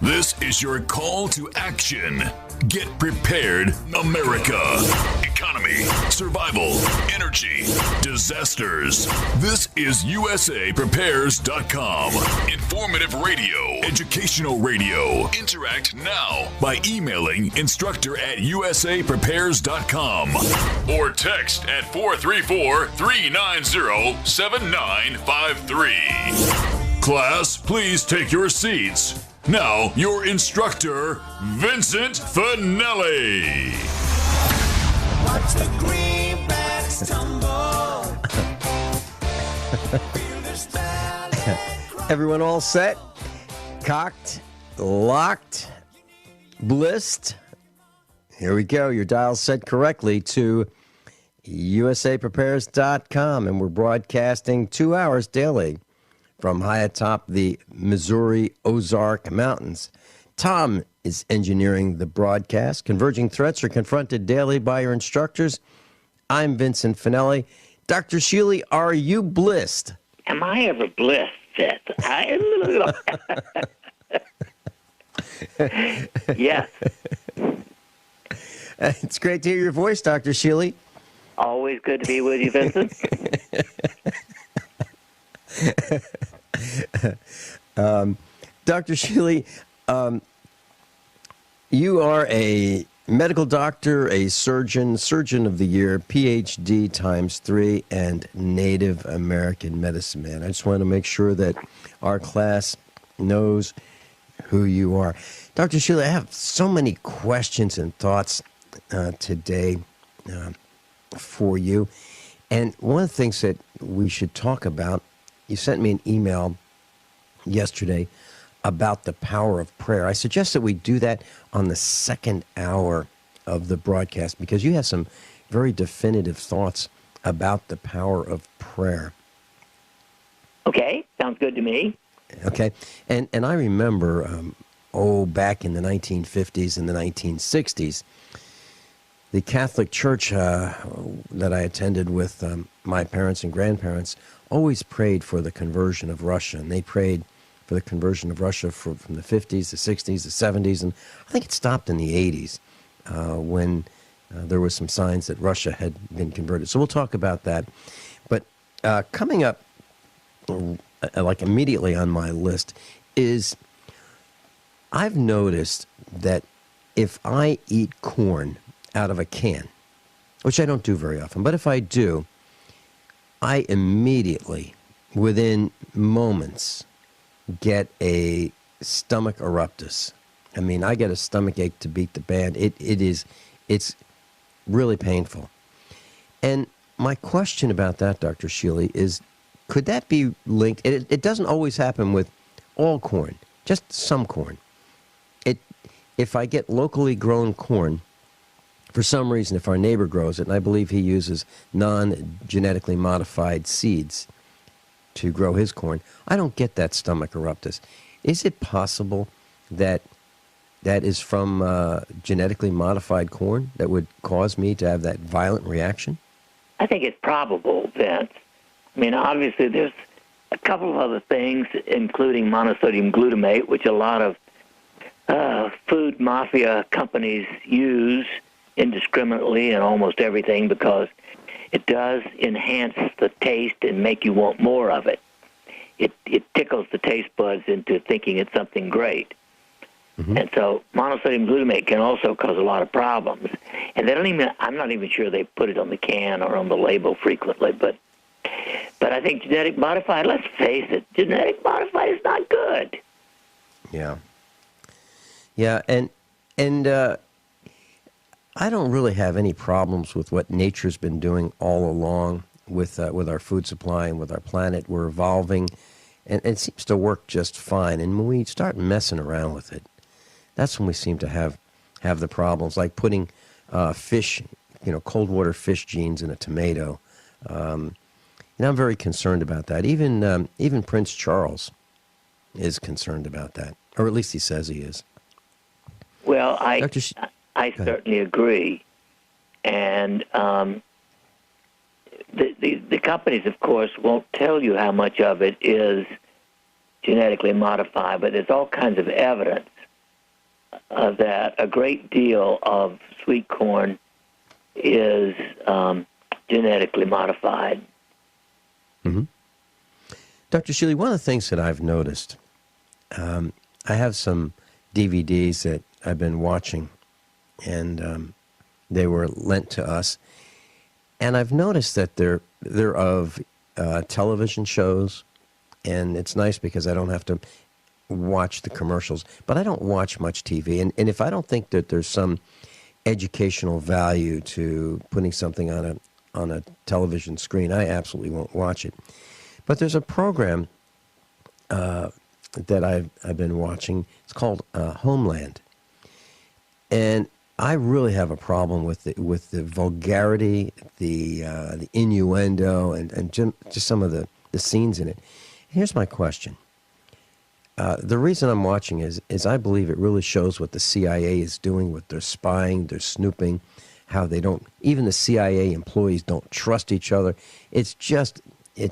This is your call to action. Get prepared, America. Economy, survival, energy, disasters. This is USAPrepares.com. Informative radio, educational radio. Interact now by emailing instructor@USAPrepares.com or text at 434-390-7953. Class, please take your seats. Now, your instructor, Vincent Finelli. Watch the greenbacks tumble. Everyone all set? Cocked, locked, blissed? Here we go. Your dial's set correctly to USAPrepares.com, and we're broadcasting 2 hours daily from high atop the Missouri Ozark Mountains. Tom is engineering the broadcast. Converging threats are confronted daily by your instructors. I'm Vincent Finelli. Dr. Shealy, are you blissed? Am I ever blissed, Seth? Yes. It's great to hear your voice, Dr. Shealy. Always good to be with you, Vincent. Dr. Shealy, you are a medical doctor, a surgeon of the year, PhD ×3, and Native American medicine man. I just want to make sure that our class knows who you are. Dr. Shealy, I have so many questions and thoughts today for you. And one of the things that we should talk about, you sent me an email yesterday about the power of prayer. I suggest that we do that on the second hour of the broadcast because you have some very definitive thoughts about the power of prayer. Okay, sounds good to me. Okay, and I remember, back in the 1950s and the 1960s, the Catholic Church that I attended with my parents and grandparents always prayed for the conversion of Russia, and they prayed for the conversion of Russia from the 50s, the 60s, the 70s, and I think it stopped in the 80s when there were some signs that Russia had been converted. So we'll talk about that. But coming up, like immediately on my list, is I've noticed that if I eat corn out of a can, which I don't do very often, but if I do, I immediately, within moments, get a stomach eruptus. I mean, I get a stomach ache to beat the band. It's really painful. And my question about that, Dr. Shealy, is could that be linked? It doesn't always happen with all corn, just some corn. If I get locally grown corn, for some reason, if our neighbor grows it, and I believe he uses non-genetically modified seeds to grow his corn, I don't get that stomach eruptus. Is it possible that that is from genetically modified corn that would cause me to have that violent reaction? I think it's probable, Vince. I mean, obviously there's a couple of other things, including monosodium glutamate, which a lot of food mafia companies use indiscriminately in almost everything because it does enhance the taste and make you want more of it. It tickles the taste buds into thinking it's something great. Mm-hmm. And so monosodium glutamate can also cause a lot of problems. And they don't even, I'm not even sure they put it on the can or on the label frequently, but I think genetic modified, let's face it, genetic modified is not good. Yeah. Yeah, and I don't really have any problems with what nature's been doing all along with our food supply and with our planet. We're evolving, and it seems to work just fine. And when we start messing around with it, that's when we seem to have the problems, like putting fish, cold water fish genes in a tomato. And I'm very concerned about that. Even Prince Charles is concerned about that, or at least he says he is. Well, I certainly agree. And the companies, of course, won't tell you how much of it is genetically modified, but there's all kinds of evidence that a great deal of sweet corn is genetically modified. Mm-hmm. Dr. Shealy, one of the things that I've noticed, I have some DVDs that I've been watching, and they were lent to us, and I've noticed that they're of television shows, and it's nice because I don't have to watch the commercials, but I don't watch much TV, and if I don't think that there's some educational value to putting something on a television screen, I absolutely won't watch it. But there's a program that I've been watching. It's called Homeland, and I really have a problem with the vulgarity, the innuendo, and just some of the scenes in it. Here's my question. The reason I'm watching is I believe it really shows what the CIA is doing with their spying, their snooping, how they don't, even the CIA employees don't trust each other. It's just a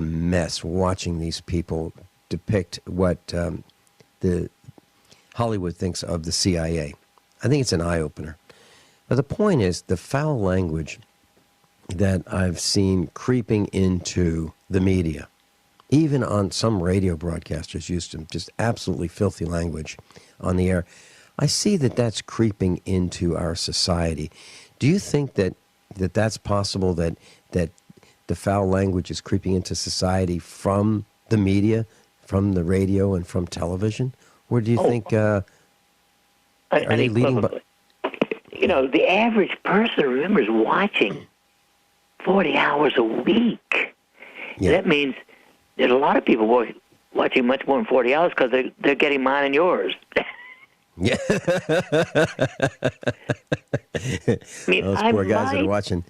mess watching these people depict what the Hollywood thinks of the CIA. I think it's an eye-opener. But the point is, the foul language that I've seen creeping into the media, even on some radio broadcasters used to just absolutely filthy language on the air, I see that that's creeping into our society. Do you think that that's possible, that the foul language is creeping into society from the media, from the radio, and from television? Or do you think are they leading by? The average person, remember, is watching 40 hours a week. Yeah. That means there's a lot of people watching much more than 40 hours because they're getting mine and yours. Yeah. Those poor guys that are watching.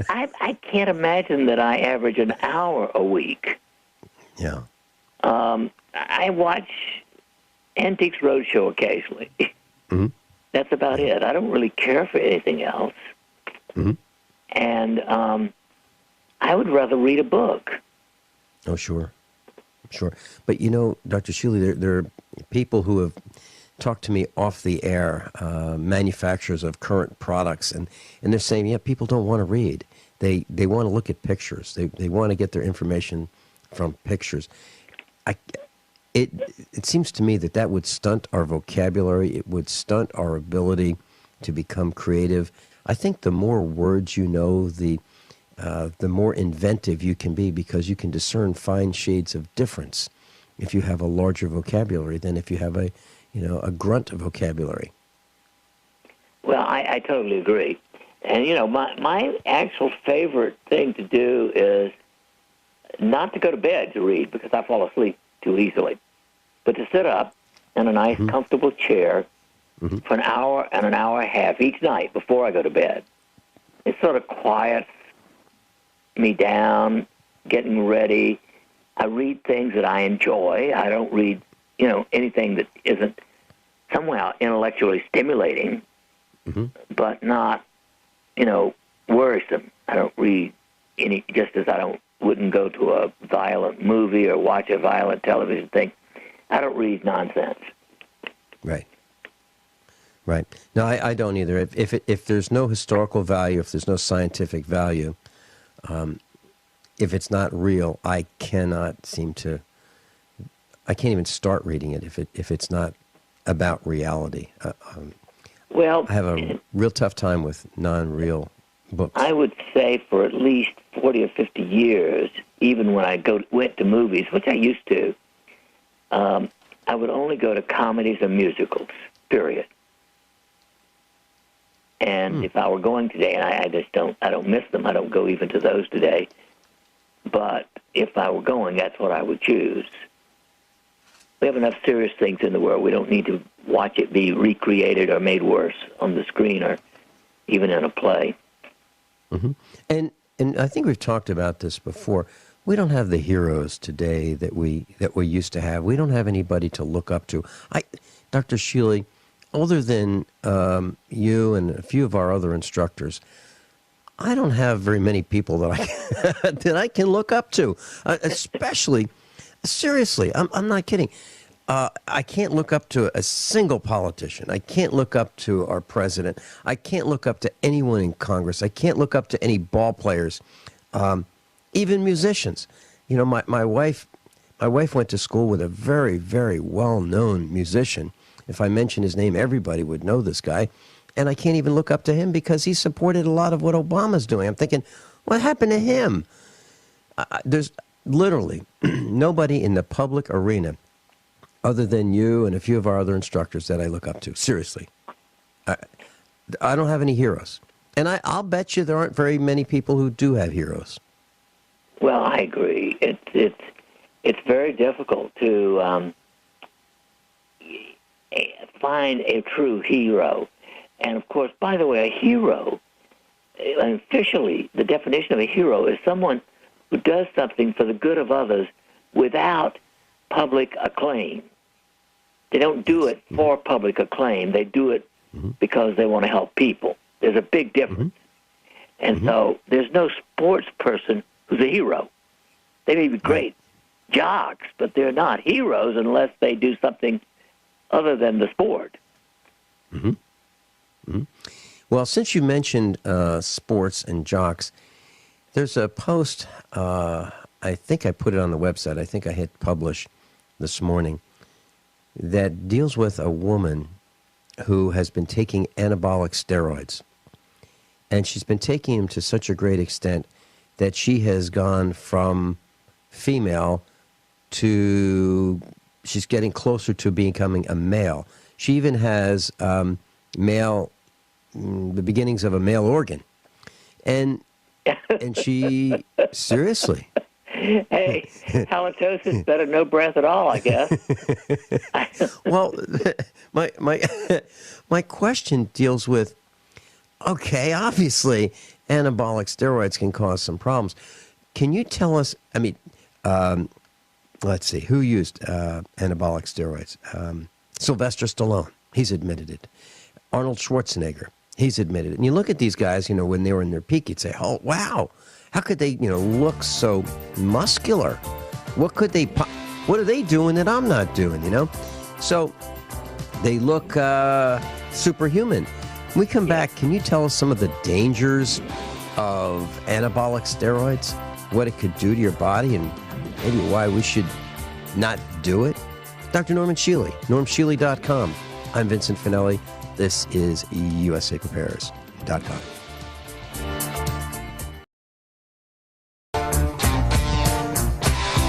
I can't imagine that I average an hour a week. Yeah. I watch Antiques Roadshow occasionally. Mm-hmm. That's about it. I don't really care for anything else. Mm-hmm. And I would rather read a book. Oh, sure. But, Dr. Shealy, there are people who have talked to me off the air, manufacturers of current products, and they're saying, yeah, people don't want to read. They want to look at pictures. They want to get their information from pictures. It seems to me that would stunt our vocabulary. It would stunt our ability to become creative. I think the more words you know, the more inventive you can be, because you can discern fine shades of difference if you have a larger vocabulary than if you have a grunt vocabulary. Well, I totally agree. And, my actual favorite thing to do is not to go to bed to read, because I fall asleep too easily, but to sit up in a nice, comfortable chair for an hour and an hour and a half each night before I go to bed. It sort of quiets me down, getting ready. I read things that I enjoy. I don't read, anything that isn't somehow intellectually stimulating, but not, worrisome. I don't read any, just as I wouldn't go to a violent movie or watch a violent television thing. I don't read nonsense. Right. No, I don't either. If there's no historical value, if there's no scientific value, if it's not real, I can't even start reading it if it's not about reality. Well, I have a real tough time with non-real books. I would say for at least 40 or 50 years, even when I went to movies, which I used to, I would only go to comedies and musicals, period. And if I were going today, and I don't miss them, I don't go even to those today, but if I were going, that's what I would choose. We have enough serious things in the world. We don't need to watch it be recreated or made worse on the screen or even in a play. Mm-hmm. And I think we've talked about this before. We don't have the heroes today that we used to have. We don't have anybody to look up to. Dr. Shealy, other than you and a few of our other instructors, I don't have very many people that I can look up to. Especially, seriously, I'm not kidding. I can't look up to a single politician. I can't look up to our president. I can't look up to anyone in Congress. I can't look up to any ball players, even musicians. You know, my wife went to school with a very, very well-known musician. If I mention his name, everybody would know this guy. And I can't even look up to him because he supported a lot of what Obama's doing. I'm thinking, what happened to him? There's literally nobody in the public arena other than you and a few of our other instructors that I look up to. Seriously. I don't have any heroes. And I'll bet you there aren't very many people who do have heroes. Well, I agree. It's very difficult to find a true hero. And, of course, by the way, a hero, officially, the definition of a hero is someone who does something for the good of others without public acclaim. They don't do it for public acclaim. They do it because they want to help people. There's a big difference. And so there's no sports person who's a hero. They may be great jocks, but they're not heroes unless they do something other than the sport. Well, since you mentioned sports and jocks, there's a post, I think I put it on the website, I think I hit publish this morning, that deals with a woman who has been taking anabolic steroids. And she's been taking them to such a great extent that she has gone from female to, she's getting closer to becoming a male. She even has the beginnings of a male organ. And she, seriously. Hey, halitosis better no breath at all, I guess. Well, my question deals with, okay, obviously, anabolic steroids can cause some problems. Can you tell us, I mean, let's see, who used anabolic steroids? Sylvester Stallone, he's admitted it. Arnold Schwarzenegger, he's admitted it. And you look at these guys, you know, when they were in their peak, you'd say, oh, wow, how could they, you know, look so muscular? What are they doing that I'm not doing, you know? So they look superhuman. When we come back, can you tell us some of the dangers of anabolic steroids? What it could do to your body and maybe why we should not do it? Dr. Norman Shealy, normshealy.com. I'm Vincent Finelli. This is USAPrepares.com.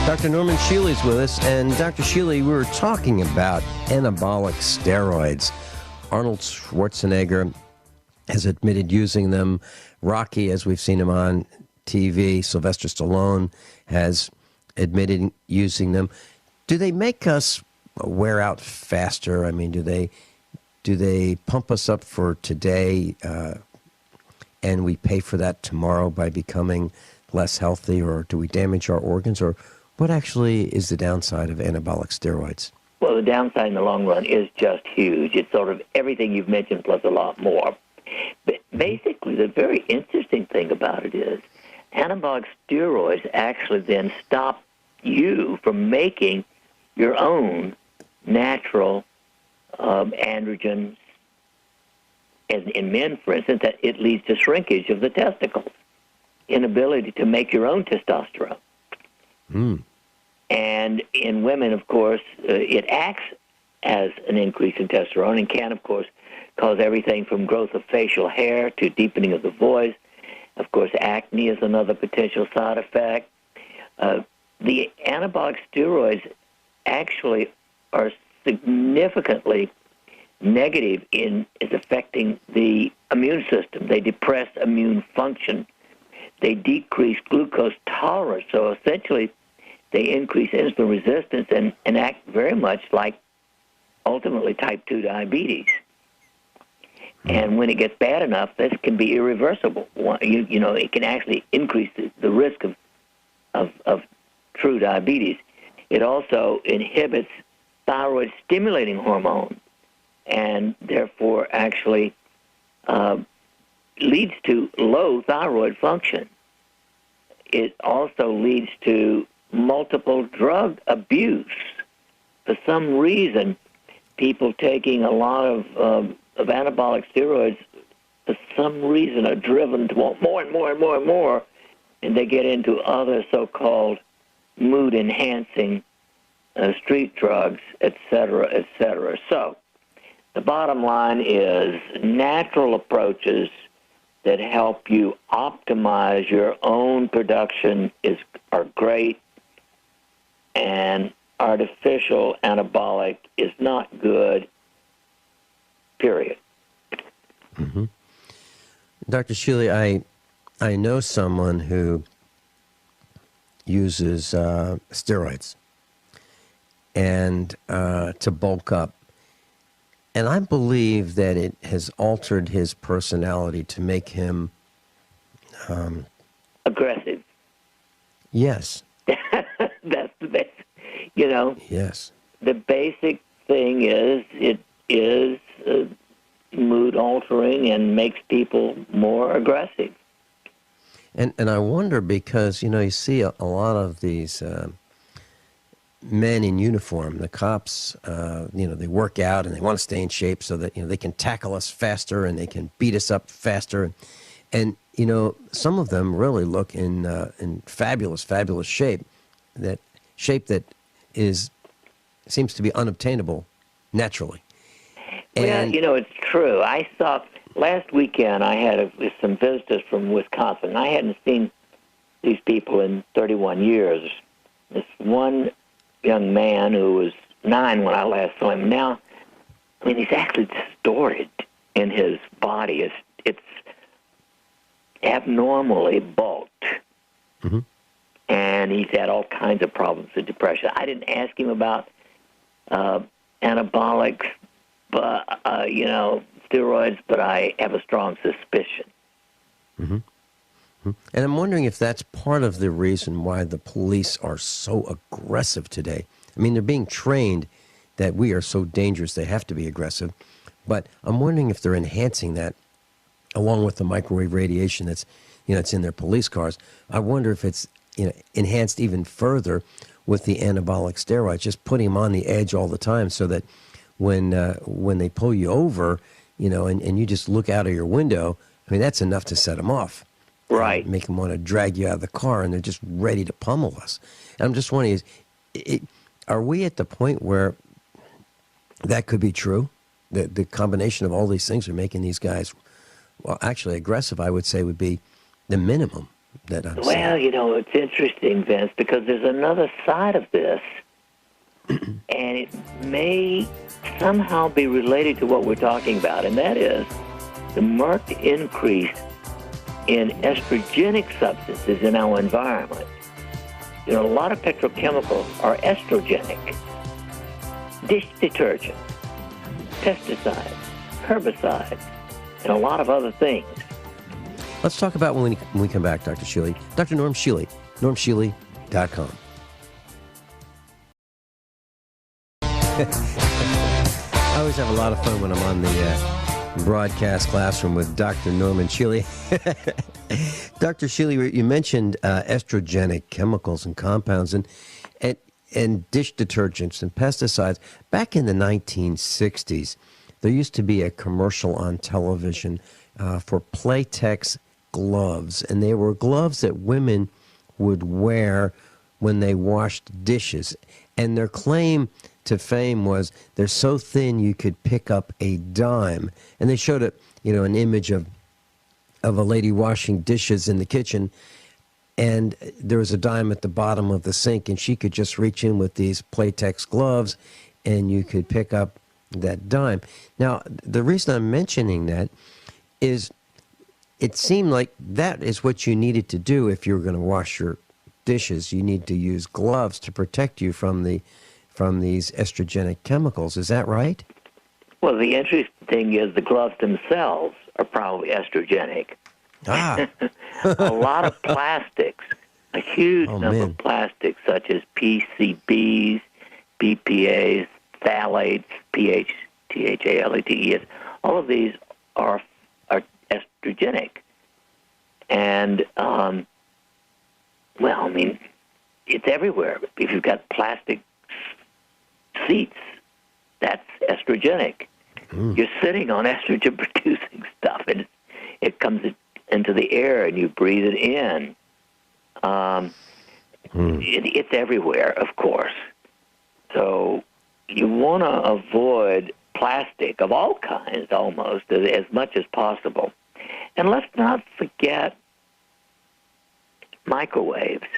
Dr. Norman Shealy's with us, and Dr. Shealy, we were talking about anabolic steroids. Arnold Schwarzenegger has admitted using them. Rocky, as we've seen him on TV, Sylvester Stallone has admitted using them. Do they make us wear out faster? I mean, do they pump us up for today and we pay for that tomorrow by becoming less healthy, or do we damage our organs, or what actually is the downside of anabolic steroids? Well, the downside in the long run is just huge. It's sort of everything you've mentioned plus a lot more. But basically, the very interesting thing about it is anabolic steroids actually then stop you from making your own natural androgens. As in men, for instance, that it leads to shrinkage of the testicles, inability to make your own testosterone. And in women, of course, it acts as an increase in testosterone and can, of course, cause everything from growth of facial hair to deepening of the voice. Of course, acne is another potential side effect. The anabolic steroids actually are significantly negative in is affecting the immune system. They depress immune function. They decrease glucose tolerance. So essentially, they increase insulin resistance and act very much like ultimately type 2 diabetes. And when it gets bad enough, this can be irreversible. You know, it can actually increase the risk of true diabetes. It also inhibits thyroid-stimulating hormone and therefore actually leads to low thyroid function. It also leads to multiple drug abuse. for some reason, people taking a lot of anabolic steroids, for some reason, are driven to want more and more and more and more, and they get into other so-called mood-enhancing street drugs, et cetera, et cetera. So the bottom line is natural approaches that help you optimize your own production are great, and artificial anabolic is not good, period. Mm-hmm. Dr. Shealy, I know someone who uses steroids and to bulk up. And I believe that it has altered his personality to make him aggressive. Yes. That's the basic. You know. Yes. The basic thing is it is mood altering and makes people more aggressive. And I wonder because you see a lot of these men in uniform, the cops, they work out and they want to stay in shape so that, they can tackle us faster and they can beat us up faster. And some of them really look in fabulous, fabulous shape. That shape that seems to be unobtainable naturally. And, well, it's true. I saw last weekend I had some visitors from Wisconsin. I hadn't seen these people in 31 years. This one young man who was 9 when I last saw him. Now, he's actually distorted in his body. It's abnormally bulked. Mm-hmm. And he's had all kinds of problems with depression. I didn't ask him about anabolics, but steroids, but I have a strong suspicion. Mm-hmm. Mm-hmm. And I'm wondering if that's part of the reason why the police are so aggressive today. They're being trained that we are so dangerous they have to be aggressive, but I'm wondering if they're enhancing that along with the microwave radiation that's it's in their police cars. I wonder if it's enhanced even further with the anabolic steroids, just putting them on the edge all the time so that when they pull you over, and you just look out of your window, that's enough to set them off. Right. Make them want to drag you out of the car, and they're just ready to pummel us. And I'm just wondering, are we at the point where that could be true? The combination of all these things are making these guys, well, actually aggressive, I would say, would be the minimum that I'm saying. Well, it's interesting, Vince, because there's another side of this, and it may somehow be related to what we're talking about, and that is the marked increase in estrogenic substances in our environment. A lot of petrochemicals are estrogenic. Dish detergent, pesticides, herbicides, and a lot of other things. Let's talk about when we come back, Dr. Shealy. Dr. Norm Shealy, normshealy.com. I always have a lot of fun when I'm on the broadcast classroom with Dr. Norman Shealy. Dr. Shealy, you mentioned estrogenic chemicals and compounds and dish detergents and pesticides. Back in the 1960s, there used to be a commercial on television for Playtex gloves, and they were gloves that women would wear when they washed dishes. And their claim to fame was they're so thin you could pick up a dime. And they showed an image of a lady washing dishes in the kitchen, and there was a dime at the bottom of the sink, and she could just reach in with these Playtex gloves, and you could pick up that dime. Now, the reason I'm mentioning that is it seemed like that is what you needed to do if you were going to wash your dishes. You need to use gloves to protect you from these estrogenic chemicals. Is that right? Well, the interesting thing is the gloves themselves are probably estrogenic. Ah. A lot of plastics, a huge number of plastics such as PCBs, BPAs, phthalates, THALATES, all of these are estrogenic. And, it's everywhere. If you've got plastic seats, that's estrogenic. You're sitting on estrogen-producing stuff, and it comes into the air, and you breathe it in. It's everywhere, of course. So you want to avoid plastic of all kinds, almost, as much as possible. And let's not forget microwaves.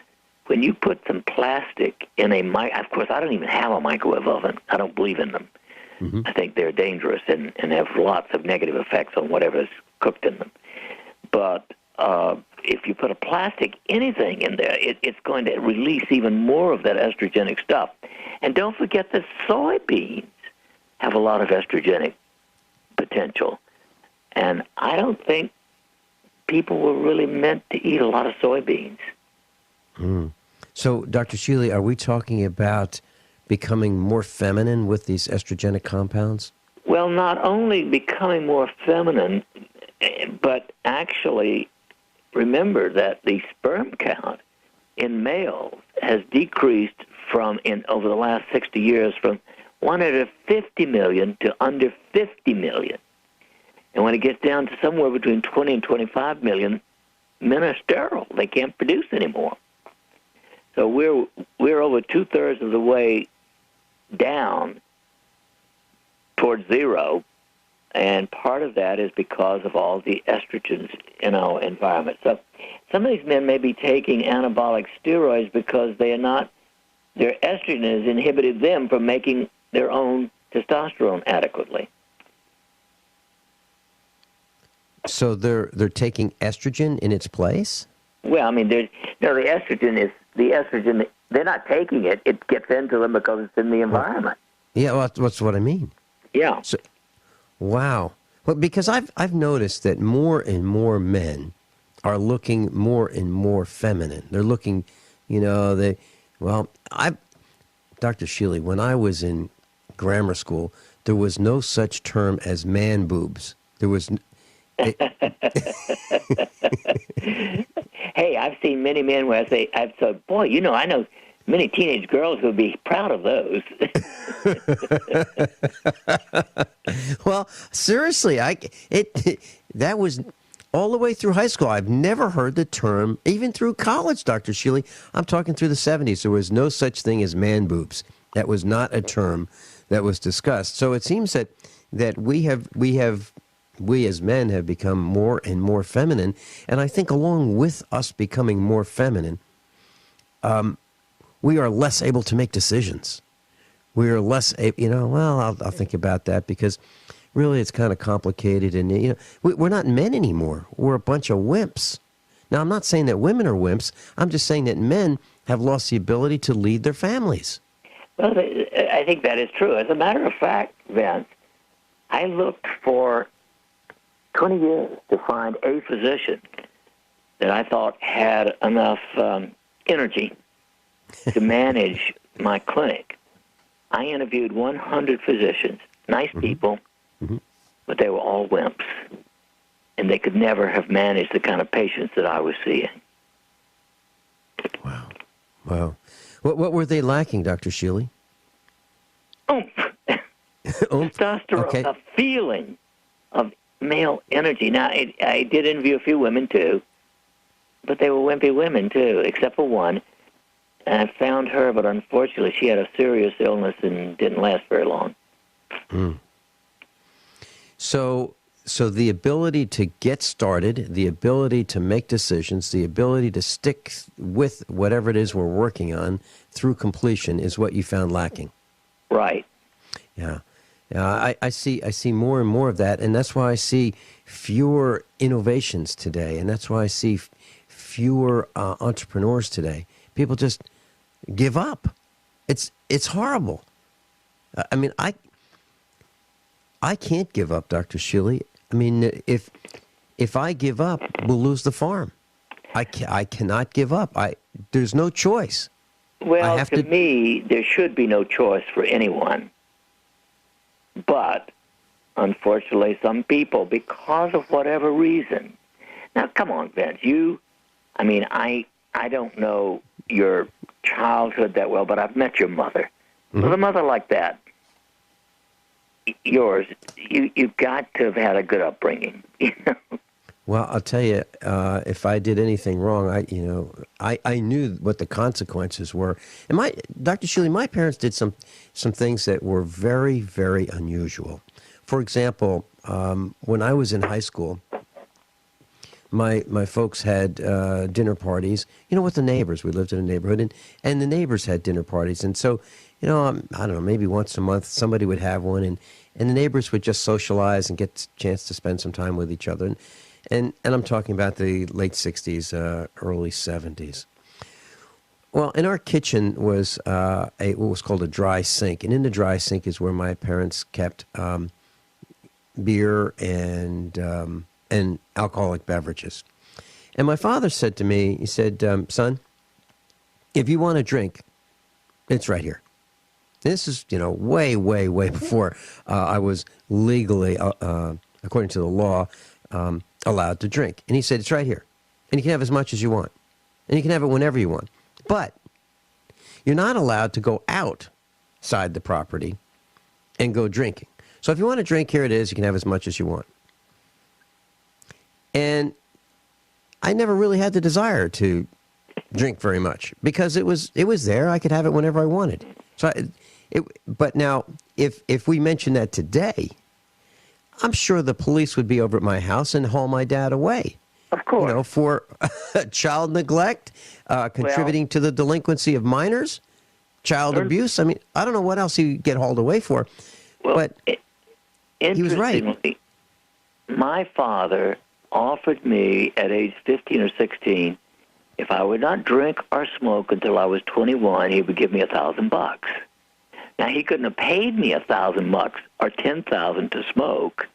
When you put some plastic in of course, I don't even have a microwave oven. I don't believe in them. I think they're dangerous and have lots of negative effects on whatever's cooked in them. But if you put a plastic anything in there, it's going to release even more of that estrogenic stuff. And don't forget that soybeans have a lot of estrogenic potential. And I don't think people were really meant to eat a lot of soybeans. So, Dr. Shealy, are we talking about becoming more feminine with these estrogenic compounds? Well, not only becoming more feminine, but actually remember that the sperm count in males has decreased over the last 60 years from 150 million to under 50 million. And when it gets down to somewhere between 20 and 25 million, men are sterile. They can't produce anymore. So we're over 2/3 of the way down towards zero, and part of that is because of all the estrogens in our environment. So some of these men may be taking anabolic steroids because their estrogen has inhibited them from making their own testosterone adequately. So they're taking estrogen in its place? Well, I mean, the estrogen. They're not taking it; it gets into them because it's in the environment. Yeah, well, that's what I mean. Yeah. So, wow. Well, because I've noticed that more and more men are looking more and more feminine. They're looking, Dr. Shealy, when I was in grammar school, there was no such term as man boobs. There was. Hey, I've seen many men where I've said, boy, I know many teenage girls who would be proud of those. Well, seriously, that was all the way through high school. I've never heard the term, even through college, Dr. Shealy. I'm talking through the 70s. There was no such thing as man boobs. That was not a term that was discussed. So it seems that we as men have become more and more feminine, and I think along with us becoming more feminine, we are less able to make decisions. We are less, I'll think about that because really it's kind of complicated, and we're not men anymore. We're a bunch of wimps. Now, I'm not saying that women are wimps. I'm just saying that men have lost the ability to lead their families. Well, I think that is true. As a matter of fact, Vince, I looked for 20 years to find a physician that I thought had enough energy to manage my clinic. I interviewed 100 physicians, nice people, but they were all wimps, and they could never have managed the kind of patients that I was seeing. Wow. What were they lacking, Dr. Shealy? Oomph. Testosterone, Okay. a feeling of male energy. Now, I did interview a few women, too, but they were wimpy women, too, except for one. And I found her, but unfortunately she had a serious illness and didn't last very long. So the ability to get started, the ability to make decisions, the ability to stick with whatever it is we're working on through completion is what you found lacking. Right. Yeah. I see more and more of that, and that's why I see fewer innovations today, and that's why I see fewer entrepreneurs today. People just give up. It's horrible. I mean, I can't give up, Dr. Shealy. I mean, if I give up, we'll lose the farm. I cannot give up. There's no choice. Well, to me, there should be no choice for anyone. But, unfortunately, some people, because of whatever reason. Now, come on, Vince. I don't know your childhood that well, but I've met your mother. With a mother like that, yours, you've got to have had a good upbringing. You know? Well, I'll tell you, if I did anything wrong, I knew what the consequences were. And Dr. Shealy, my parents did some things that were very, very unusual. For example, when I was in high school, my folks had dinner parties, with the neighbors. We lived in a neighborhood, and the neighbors had dinner parties. And so, I don't know, maybe once a month somebody would have one, and the neighbors would just socialize and get a chance to spend some time with each other. And I'm talking about the late 60s, early 70s. Well, in our kitchen was what was called a dry sink. And in the dry sink is where my parents kept beer and alcoholic beverages. And my father said to me, he said, son, if you want a drink, it's right here. This is, way, way, way before I was legally, according to the law, allowed to drink. And he said, it's right here. And you can have as much as you want. And you can have it whenever you want. But you're not allowed to go outside the property and go drinking. So if you want to drink, here it is. You can have as much as you want. And I never really had the desire to drink very much because it was there. I could have it whenever I wanted. So, but now, if we mention that today, I'm sure the police would be over at my house and haul my dad away. Of course. For child neglect, contributing to the delinquency of minors, child abuse. I mean, I don't know what else he'd get hauled away for. Well, but he was right. My father offered me at age 15 or 16, if I would not drink or smoke until I was 21, he would give me $1,000. Now, he couldn't have paid me $1,000 or $10,000 to smoke,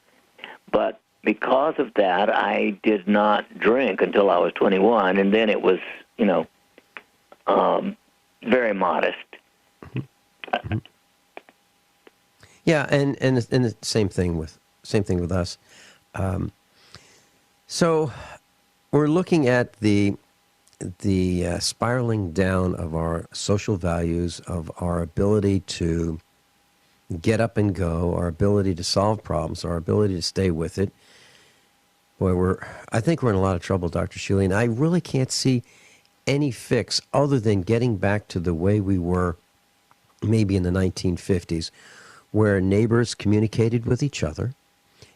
but because of that, I did not drink until I was 21, and then it was, very modest. Mm-hmm. Yeah, and the same thing with us. So we're looking at the spiraling down of our social values, of our ability to get up and go, our ability to solve problems, our ability to stay with it. Boy, I think we're in a lot of trouble, Dr. Shealy, and I really can't see any fix other than getting back to the way we were maybe in the 1950s, where neighbors communicated with each other,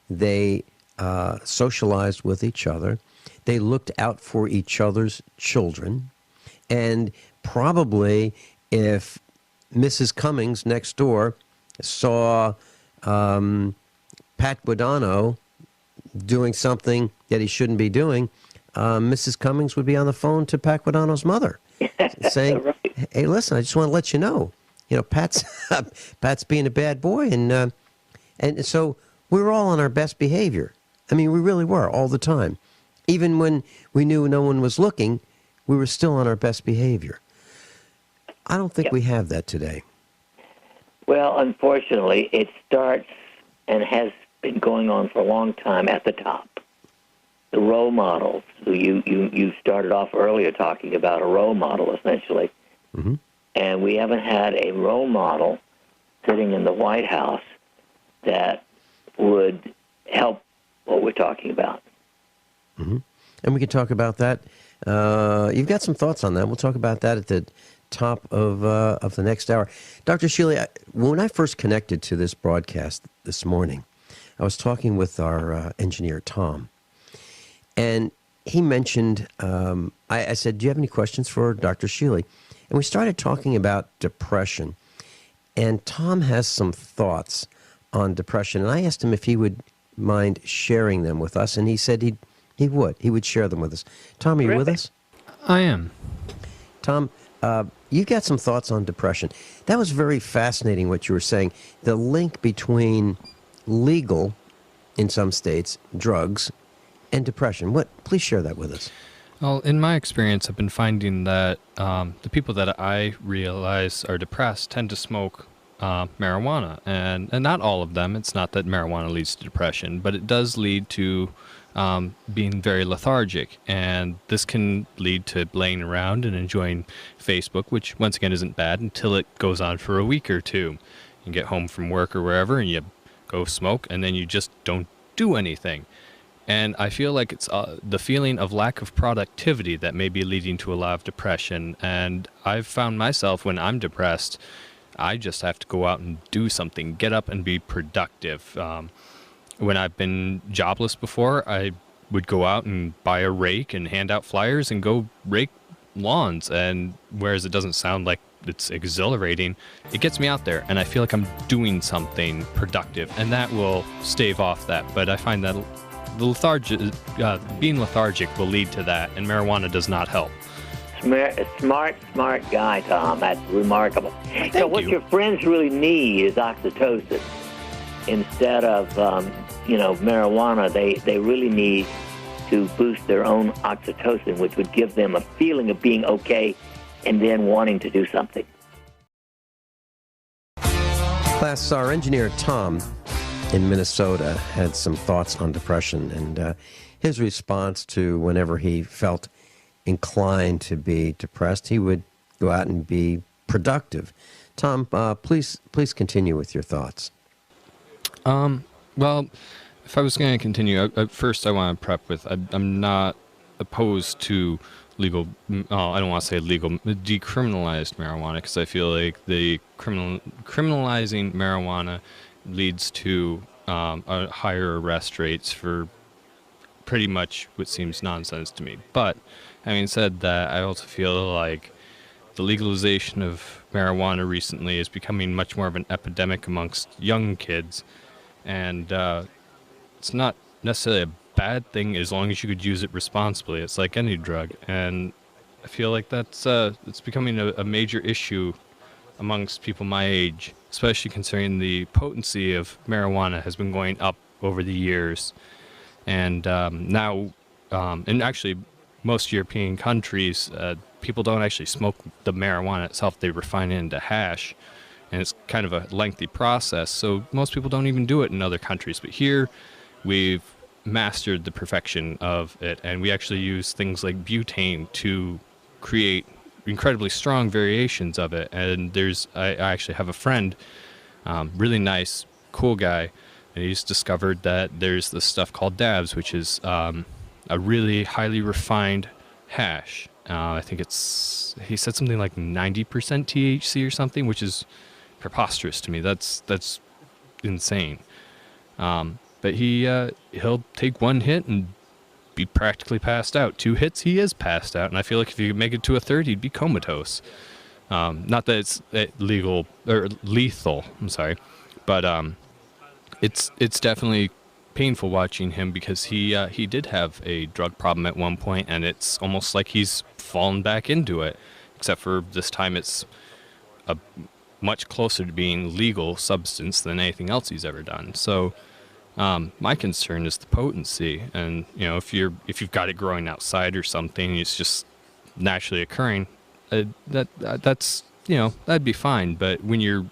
they socialized with each other, they looked out for each other's children, and probably if Mrs. Cummings next door saw Pat Guadagno doing something that he shouldn't be doing, Mrs. Cummings would be on the phone to Pat Guadagno's mother saying, right. Hey, listen, I just want to let you know, Pat's being a bad boy. And so we were all on our best behavior. I mean, we really were all the time. Even when we knew no one was looking, we were still on our best behavior. I don't think we have that today. Well, unfortunately, it starts and has been going on for a long time at the top. The role models, who you started off earlier talking about a role model, essentially. Mm-hmm. And we haven't had a role model sitting in the White House that would help what we're talking about. Mm-hmm. And we can talk about that. You've got some thoughts on that. We'll talk about that at the top of the next hour. Dr. Shealy, when I first connected to this broadcast this morning, I was talking with our engineer, Tom, and he mentioned, I said, do you have any questions for Dr. Shealy? And we started talking about depression. And Tom has some thoughts on depression. And I asked him if he would mind sharing them with us. And he said he would share them with us. Tom, are you with us? I am. Tom, you got some thoughts on depression. That was very fascinating what you were saying. The link between legal, in some states, drugs, and depression. Please share that with us. Well, in my experience, I've been finding that the people that I realize are depressed tend to smoke marijuana. And not all of them. It's not that marijuana leads to depression, but it does lead to being very lethargic. And this can lead to laying around and enjoying Facebook, which once again isn't bad until it goes on for a week or two. You get home from work or wherever and you go smoke, and then you just don't do anything. And I feel like it's the feeling of lack of productivity that may be leading to a lot of depression. And I've found myself, when I'm depressed, I just have to go out and do something, get up and be productive. When I've been jobless before, I would go out and buy a rake and hand out flyers and go rake lawns. And whereas it doesn't sound like it's exhilarating, it gets me out there and I feel like I'm doing something productive, and that will stave off that. But I find that being lethargic will lead to that, and marijuana does not help. Smart guy, Tom. That's remarkable. So what your friends really need is oxytocin instead of, marijuana. They really need to boost their own oxytocin, which would give them a feeling of being okay and then wanting to do something. Class, our engineer Tom in Minnesota had some thoughts on depression, and his response to whenever he felt inclined to be depressed, he would go out and be productive. Tom, please continue with your thoughts. Well, if I was going to continue, first I want to prep with I'm not opposed to legal, I don't want to say legal, decriminalized marijuana, because I feel like the criminalizing marijuana leads to a higher arrest rates for pretty much what seems nonsense to me. But having said that, I also feel like the legalization of marijuana recently is becoming much more of an epidemic amongst young kids, and it's not necessarily a bad thing as long as you could use it responsibly. It's like any drug, and I feel like that's it's becoming a major issue amongst people my age, especially considering the potency of marijuana has been going up over the years. And now, and actually most European countries, people don't actually smoke the marijuana itself. They refine it into hash, and it's kind of a lengthy process. So most people don't even do it in other countries. But here, we've mastered the perfection of it, and we actually use things like butane to create incredibly strong variations of it. And I actually have a friend, really nice, cool guy, and he's discovered that there's this stuff called dabs, which is a really highly refined hash. I think he said something like 90% THC or something, which is preposterous to me. That's insane. But he'll take one hit and be practically passed out. 2 hits, he is passed out. And I feel like if you could make it to a third, he'd be comatose. Not that it's legal or lethal. I'm sorry, but it's definitely painful watching him, because he did have a drug problem at one point, and it's almost like he's fallen back into it. Except for this time, it's a much closer to being legal substance than anything else he's ever done. So. My concern is the potency, and if you've got it growing outside or something, it's just naturally occurring. That's that'd be fine. But when you're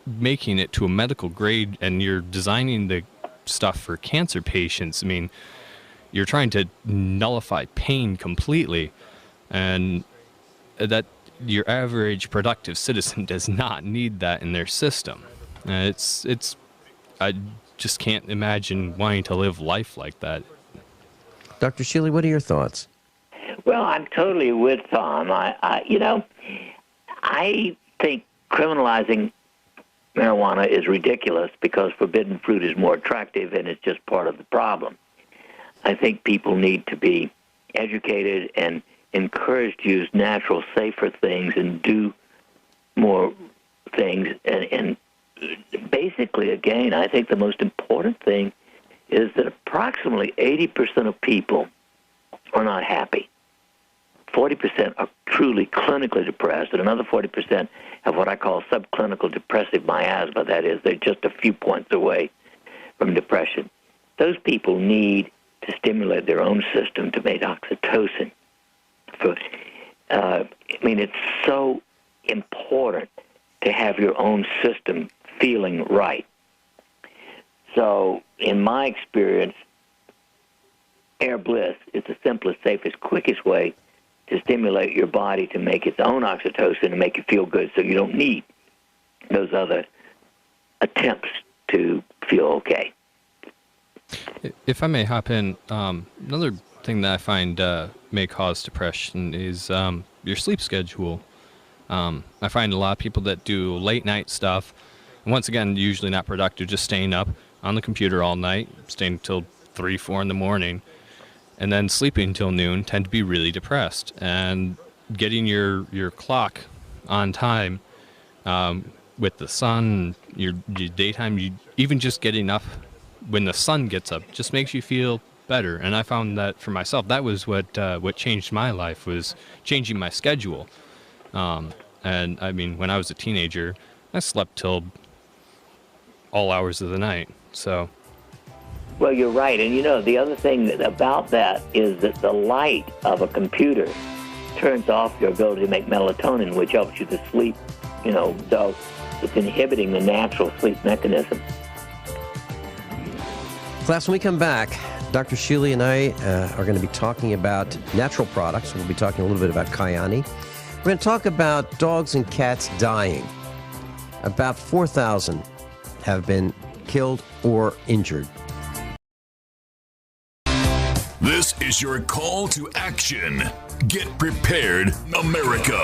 making it to a medical grade and you're designing the stuff for cancer patients, I mean, you're trying to nullify pain completely, and that your average productive citizen does not need that in their system. I just can't imagine wanting to live life like that. Dr. Shealy, what are your thoughts? Well, I'm totally with Tom. I think criminalizing marijuana is ridiculous because forbidden fruit is more attractive, and it's just part of the problem. I think people need to be educated and encouraged to use natural, safer things and do more things. And basically, again, I think the most important thing is that approximately 80% of people are not happy. 40% are truly clinically depressed, and another 40% have what I call subclinical depressive miasma. That is, they're just a few points away from depression. Those people need to stimulate their own system to make oxytocin. It's so important to have your own system feeling right. So, in my experience, Air Bliss is the simplest, safest, quickest way to stimulate your body to make its own oxytocin and make you feel good, so you don't need those other attempts to feel okay. If I may hop in, another thing that I find may cause depression is your sleep schedule. I find a lot of people that do late night stuff, and once again, usually not productive, just staying up on the computer all night, staying until 3, 4 in the morning, and then sleeping until noon, tend to be really depressed. And getting your clock on time with the sun, your daytime, even just getting up when the sun gets up just makes you feel better. And I found that for myself, that was what changed my life, was changing my schedule. And I mean, when I was a teenager, I slept till all hours of the night. So, well, you're right. And the other thing about that is that the light of a computer turns off your ability to make melatonin, which helps you to sleep. So it's inhibiting the natural sleep mechanism. Class, when we come back, Dr. Shealy and I are going to be talking about natural products. We'll be talking a little bit about Kyani. We're going to talk about dogs and cats dying. About 4,000 have been killed or injured. This is your call to action. Get prepared, America.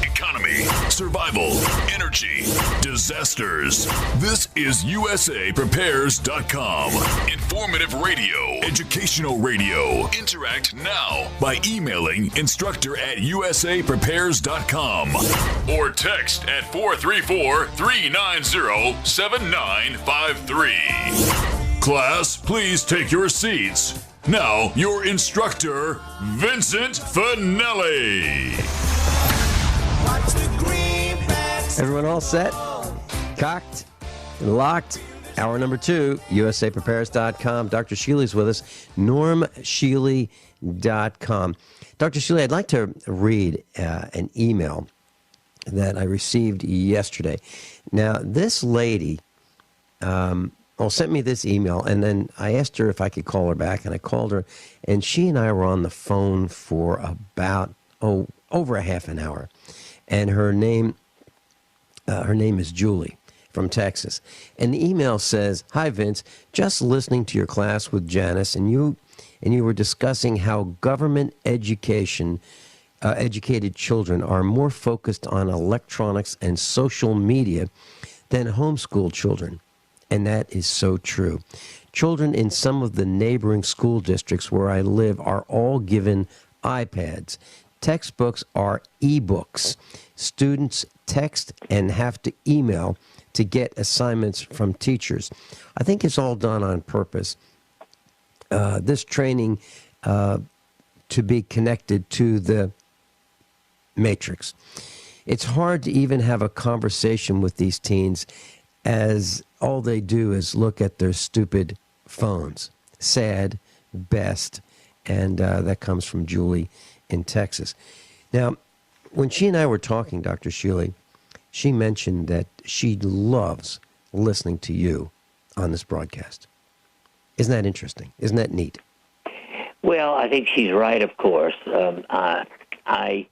Economy, survival, energy, disasters. This is USAPrepares.com. Informative radio, educational radio. Interact now by emailing instructor@USAPrepares.com or text at 434-390-7953. Class, please take your seats. Now, your instructor, Vincent Finelli. Watch the greenbacks. Everyone all set? Cocked and locked? Hour number 2, USAPrepares.com. Dr. Shealy's with us, normshealy.com. Dr. Shealy, I'd like to read an email that I received yesterday. Now, this lady sent me this email, and then I asked her if I could call her back, and I called her, and she and I were on the phone for about, over a half an hour. And her name is Julie from Texas. And the email says, "Hi, Vince, just listening to your class with Janice, and you were discussing how government educated children are more focused on electronics and social media than homeschooled children. And that is so true. Children in some of the neighboring school districts where I live are all given iPads. Textbooks are e-books. Students text and have to email to get assignments from teachers. I think it's all done on purpose. This training to be connected to the matrix. It's hard to even have a conversation with these teens, as all they do is look at their stupid phones. Sad, best, and that comes from Julie in Texas. Now, when she and I were talking, Dr. Shealy, she mentioned that she loves listening to you on this broadcast. Isn't that interesting? Isn't that neat? Well, I think she's right, of course. I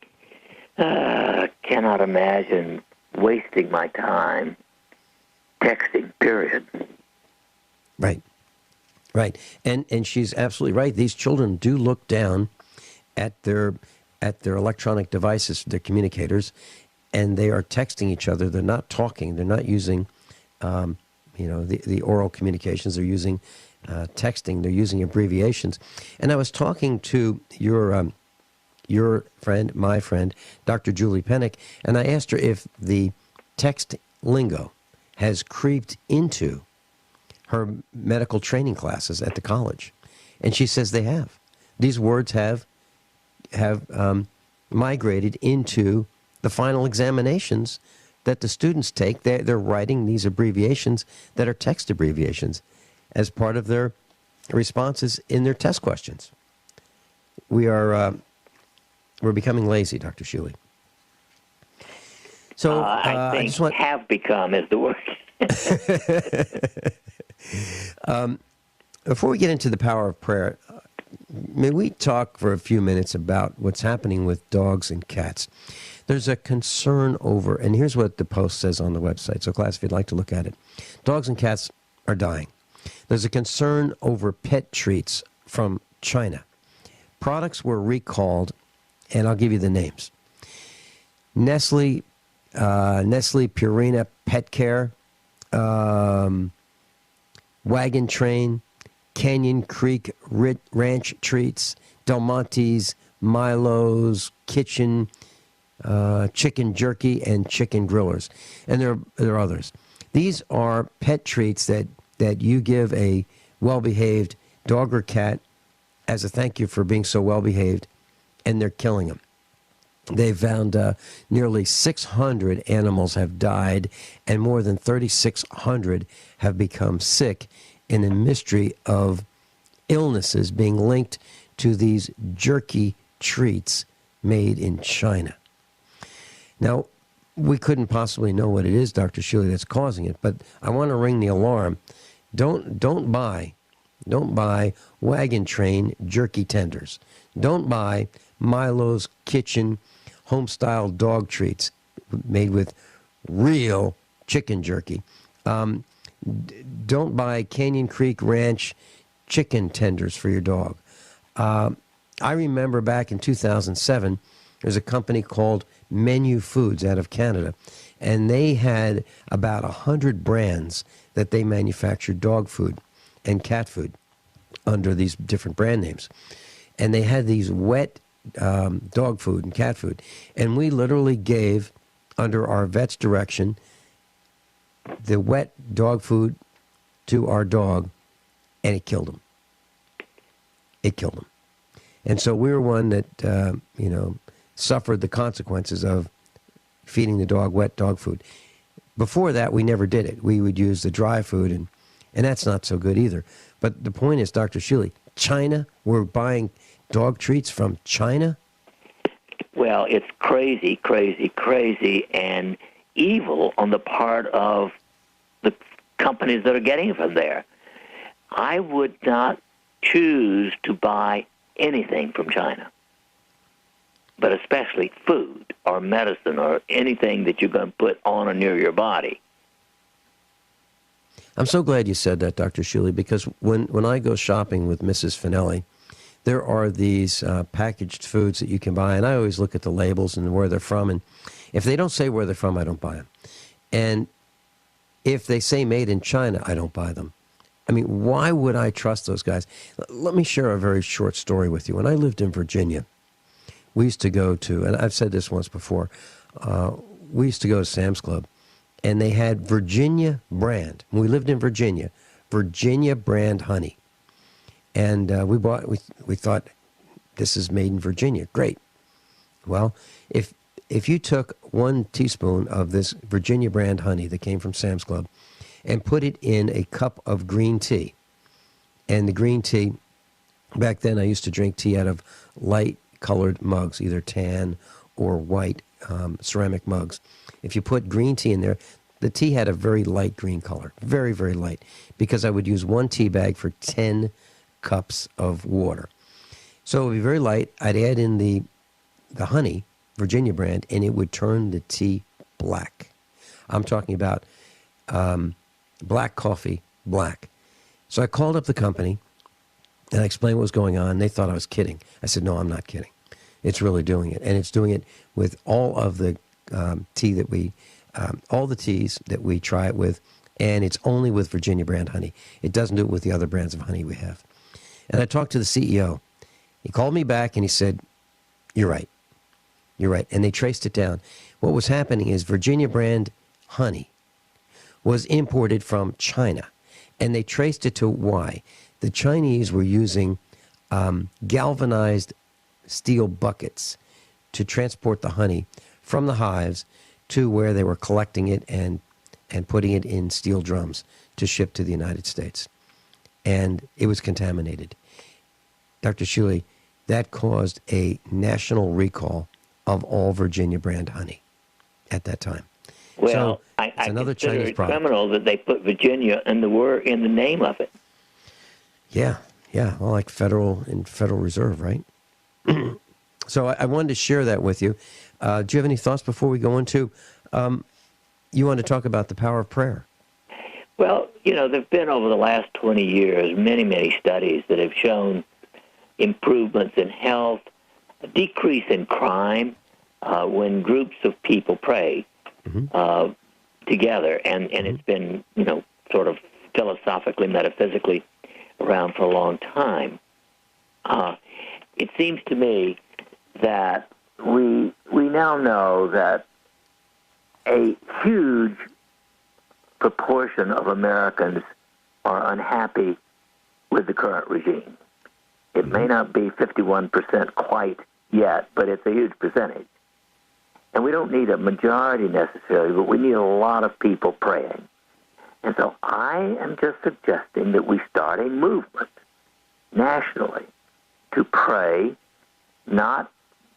cannot imagine wasting my time texting, period. Right. And she's absolutely right. These children do look down at their electronic devices, their communicators, and they are texting each other. They're not talking. They're not using, the oral communications. They're using texting. They're using abbreviations. And I was talking to your friend, my friend, Dr. Julie Pennick, and I asked her if the text lingo has creeped into her medical training classes at the college. And she says they have. These words have migrated into the final examinations that the students take. They're writing these abbreviations that are text abbreviations as part of their responses in their test questions. We're becoming lazy, Dr. Shealy. So I think I just have become is the word. Before we get into the power of prayer, may we talk for a few minutes about what's happening with dogs and cats? There's a concern over, and here's what the Post says on the website. So, class, if you'd like to look at it, dogs and cats are dying. There's a concern over pet treats from China. Products were recalled, and I'll give you the names. Nestle Purina Pet Care, Wagon Train, Canyon Creek Ranch Treats, Del Monte's, Milo's Kitchen, Chicken Jerky, and Chicken Grillers. And there are others. These are pet treats that you give a well-behaved dog or cat as a thank you for being so well-behaved, and they're killing them. They've found nearly 600 animals have died, and more than 3,600 have become sick in a mystery of illnesses being linked to these jerky treats made in China. Now, we couldn't possibly know what it is, Dr. Shealy, that's causing it, but I want to ring the alarm. Don't buy Wagon Train jerky tenders. Don't buy Milo's Kitchen home-style dog treats made with real chicken jerky. Don't buy Canyon Creek Ranch chicken tenders for your dog. I remember back in 2007, there's a company called Menu Foods out of Canada, and they had about 100 brands that they manufactured dog food and cat food under these different brand names. And they had these wet dog food and cat food. And we literally gave, under our vet's direction, the wet dog food to our dog, and it killed him. It killed him. And so we were one that, suffered the consequences of feeding the dog wet dog food. Before that, we never did it. We would use the dry food, and that's not so good either. But the point is, Dr. Shealy, China, we're buying dog treats from China? Well, it's crazy, crazy, crazy, and evil on the part of the companies that are getting it from there. I would not choose to buy anything from China, but especially food or medicine or anything that you're going to put on or near your body. I'm so glad you said that, Dr. Shealy, because when I go shopping with Mrs. Finelli, there are these packaged foods that you can buy, and I always look at the labels and where they're from, and if they don't say where they're from, I don't buy them. And if they say made in China, I don't buy them. I mean, why would I trust those guys? Let me share a very short story with you. When I lived in Virginia, we used to go to, and I've said this once before, we used to go to Sam's Club, and they had Virginia brand. When we lived in Virginia, Virginia brand honey. And we thought, this is made in Virginia. Great. Well, if you took 1 teaspoon of this Virginia brand honey that came from Sam's Club and put it in a cup of green tea, and the green tea, back then I used to drink tea out of light colored mugs, either tan or white ceramic mugs. If you put green tea in there, the tea had a very light green color, very, very light, because I would use 1 tea bag for 10 cups of water. So it would be very light. I'd add in the honey, Virginia brand, and it would turn the tea black. I'm talking about black coffee, black. So I called up the company, and I explained what was going on. They thought I was kidding. I said, no, I'm not kidding. It's really doing it. And it's doing it with all of the tea that all the teas that we try it with, and it's only with Virginia brand honey. It doesn't do it with the other brands of honey we have. And I talked to the CEO. He called me back and he said, you're right. You're right. And they traced it down. What was happening is Virginia brand honey was imported from China, and they traced it to why. The Chinese were using galvanized steel buckets to transport the honey from the hives to where they were collecting it and putting it in steel drums to ship to the United States. And it was contaminated. Dr. Shealy, that caused a national recall of all Virginia brand honey at that time. Well, so, I another consider Chinese it product. criminal that they put Virginia in the name of it. Yeah, Yeah, well, like Federal Reserve, right? So I wanted to share that with you. Do you have any thoughts before we go into? You want to talk about the power of prayer? Well, there have been over the last 20 years many, many studies that have shown improvements in health, a decrease in crime when groups of people pray together. And it's been, sort of philosophically, metaphysically around for a long time. It seems to me that we now know that a huge proportion of Americans are unhappy with the current regime. It may not be 51% quite yet, but it's a huge percentage. And we don't need a majority necessarily, but we need a lot of people praying. And so I am just suggesting that we start a movement nationally to pray, not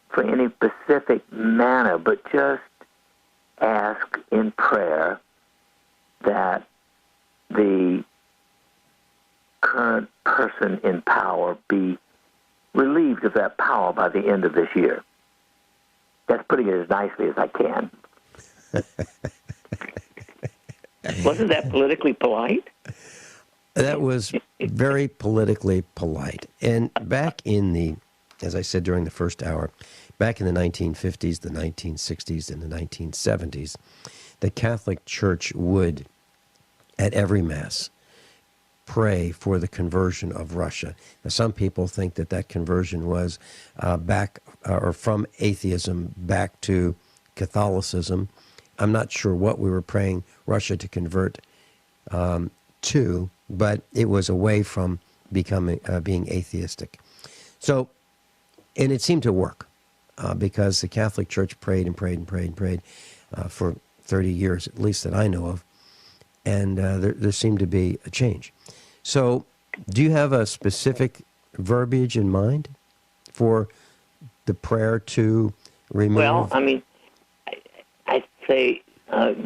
for any specific manner, but just ask in prayer that the current person in power be relieved of that power by the end of this year. That's putting it as nicely as I can. Wasn't that politically polite? That was very politically polite. And back in the, as I said during the first hour, back in the 1950s, the 1960s, and the 1970s, the Catholic Church would, at every Mass, pray for the conversion of Russia. Now, some people think that that conversion was back or from atheism back to Catholicism. I'm not sure what we were praying Russia to convert to, but it was away from becoming being atheistic. So, and it seemed to work because the Catholic Church prayed and prayed and prayed and prayed for 30 years, at least that I know of, and there seemed to be a change. So, do you have a specific verbiage in mind for the prayer to remove? Well, I mean, I say,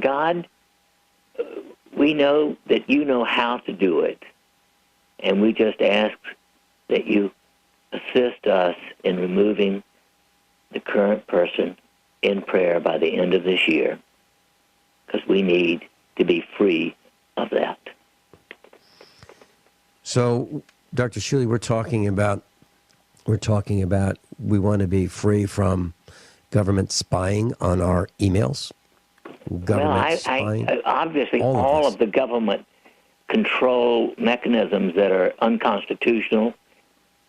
God, we know that you know how to do it, and we just ask that you assist us in removing the current person in prayer by the end of this year, because we need to be free of that. So, Dr. Shealy, we're talking about we want to be free from government spying on our emails. Government spying. Obviously, all of the government control mechanisms that are unconstitutional,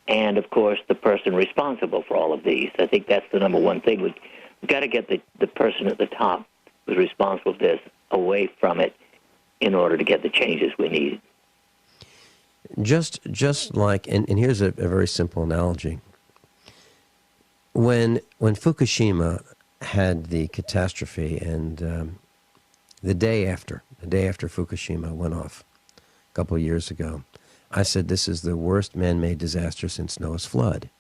and of course, the person responsible for all of these. I think that's the number one thing. We've got to get the person at the top who's responsible for this away from it in order to get the changes we need. Just like, and here's a very simple analogy. When Fukushima had the catastrophe, and the day after Fukushima went off a couple of years ago, I said this is the worst man-made disaster since Noah's flood.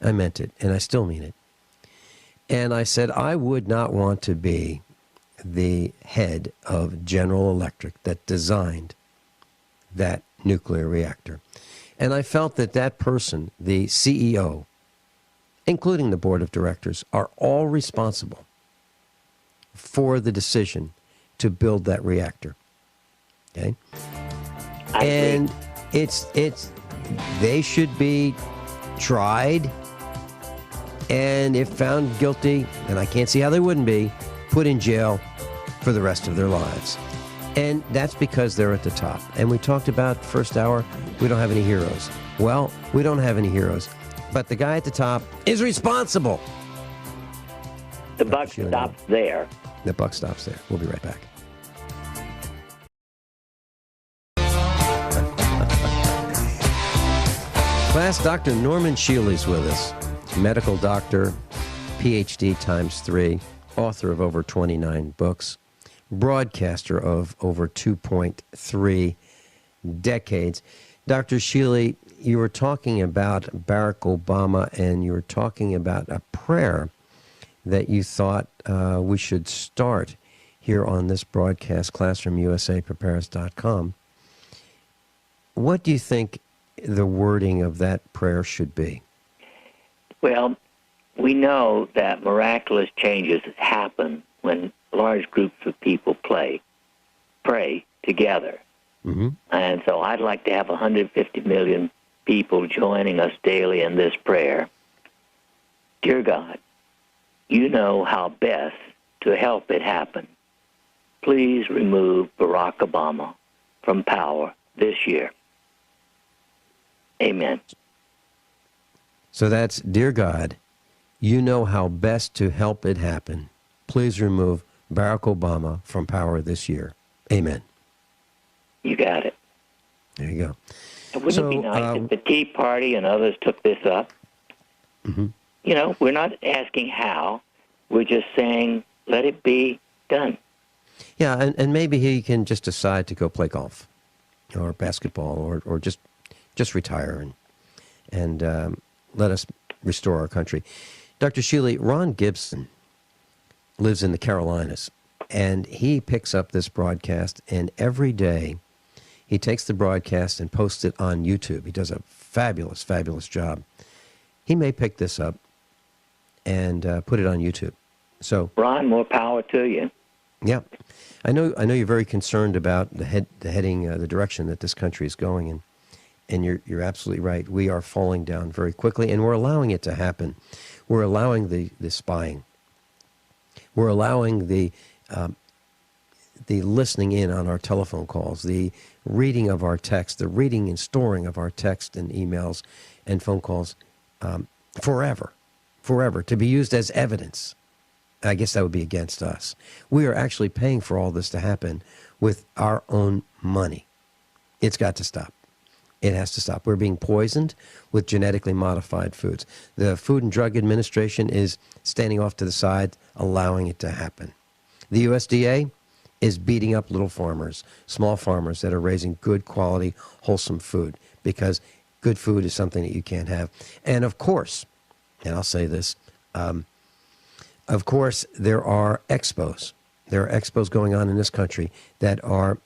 I meant it, and I still mean it. And I said I would not want to be the head of General Electric that designed that nuclear reactor. And I felt that that person, the CEO, including the board of directors, are all responsible for the decision to build that reactor. Okay? And it's they should be tried, and if found guilty, and I can't see how they wouldn't be, put in jail for the rest of their lives. And that's because they're at the top. And we talked about first hour, we don't have any heroes. Well, we don't have any heroes. But the guy at the top is responsible. The buck stops there. The buck stops there. We'll be right back. Class, Dr. Norman Shealy's with us. Medical doctor, PhD times 3, author of over 29 books, broadcaster of over 2.3 decades. Dr. Shealy, you were talking about Barack Obama, and you were talking about a prayer that you thought we should start here on this broadcast, ClassroomUSAPrepares.com. What do you think the wording of that prayer should be? Well, we know that miraculous changes happen when large groups of people pray together. Mm-hmm. And so I'd like to have 150 million people joining us daily in this prayer. Dear God, you know how best to help it happen. Please remove Barack Obama from power this year. Amen. So that's, Dear God, you know how best to help it happen. Please remove Barack Obama from power this year. Amen. You got it. There you go. Wouldn't it be nice if the Tea Party and others took this up? Mm-hmm. You know, we're not asking how. We're just saying, let it be done. Yeah, and maybe he can just decide to go play golf or basketball or just retire and let us restore our country. Dr. Shealy, Ron Gibson lives in the Carolinas, and he picks up this broadcast, and every day he takes the broadcast and posts it on YouTube. He does a fabulous, fabulous job. He may pick this up and put it on YouTube. So, Ron, more power to you. Yeah, I know you're very concerned about the direction that this country is going, and you're absolutely right. We are falling down very quickly, and we're allowing it to happen. We're allowing the spying. We're allowing the listening in on our telephone calls, the reading of our text, the reading and storing of our text and emails and phone calls forever, to be used as evidence. I guess that would be against us. We are actually paying for all this to happen with our own money. It's got to stop. It has to stop. We're being poisoned with genetically modified foods. The Food and Drug Administration is standing off to the side, allowing it to happen. The USDA is beating up little farmers, small farmers that are raising good quality, wholesome food, because good food is something that you can't have. And of course, and I'll say this, of course, there are expos. There are expos going on in this country that are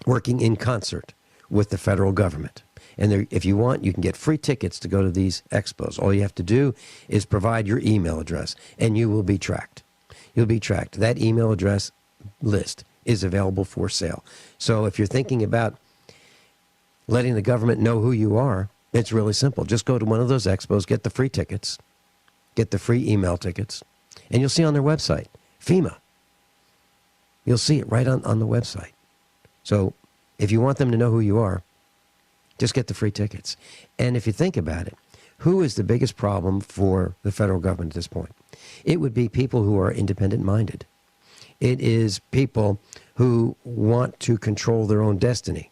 working in concert with the federal government. And if you want, you can get free tickets to go to these expos. All you have to do is provide your email address, and you will be tracked. You'll be tracked. That email address list is available for sale. So if you're thinking about letting the government know who you are, it's really simple. Just go to one of those expos, get the free tickets, get the free email tickets, and you'll see on their website, FEMA. You'll see it right on the website. So if you want them to know who you are, just get the free tickets. And if you think about it, who is the biggest problem for the federal government at this point? It would be people who are independent-minded. It is people who want to control their own destiny,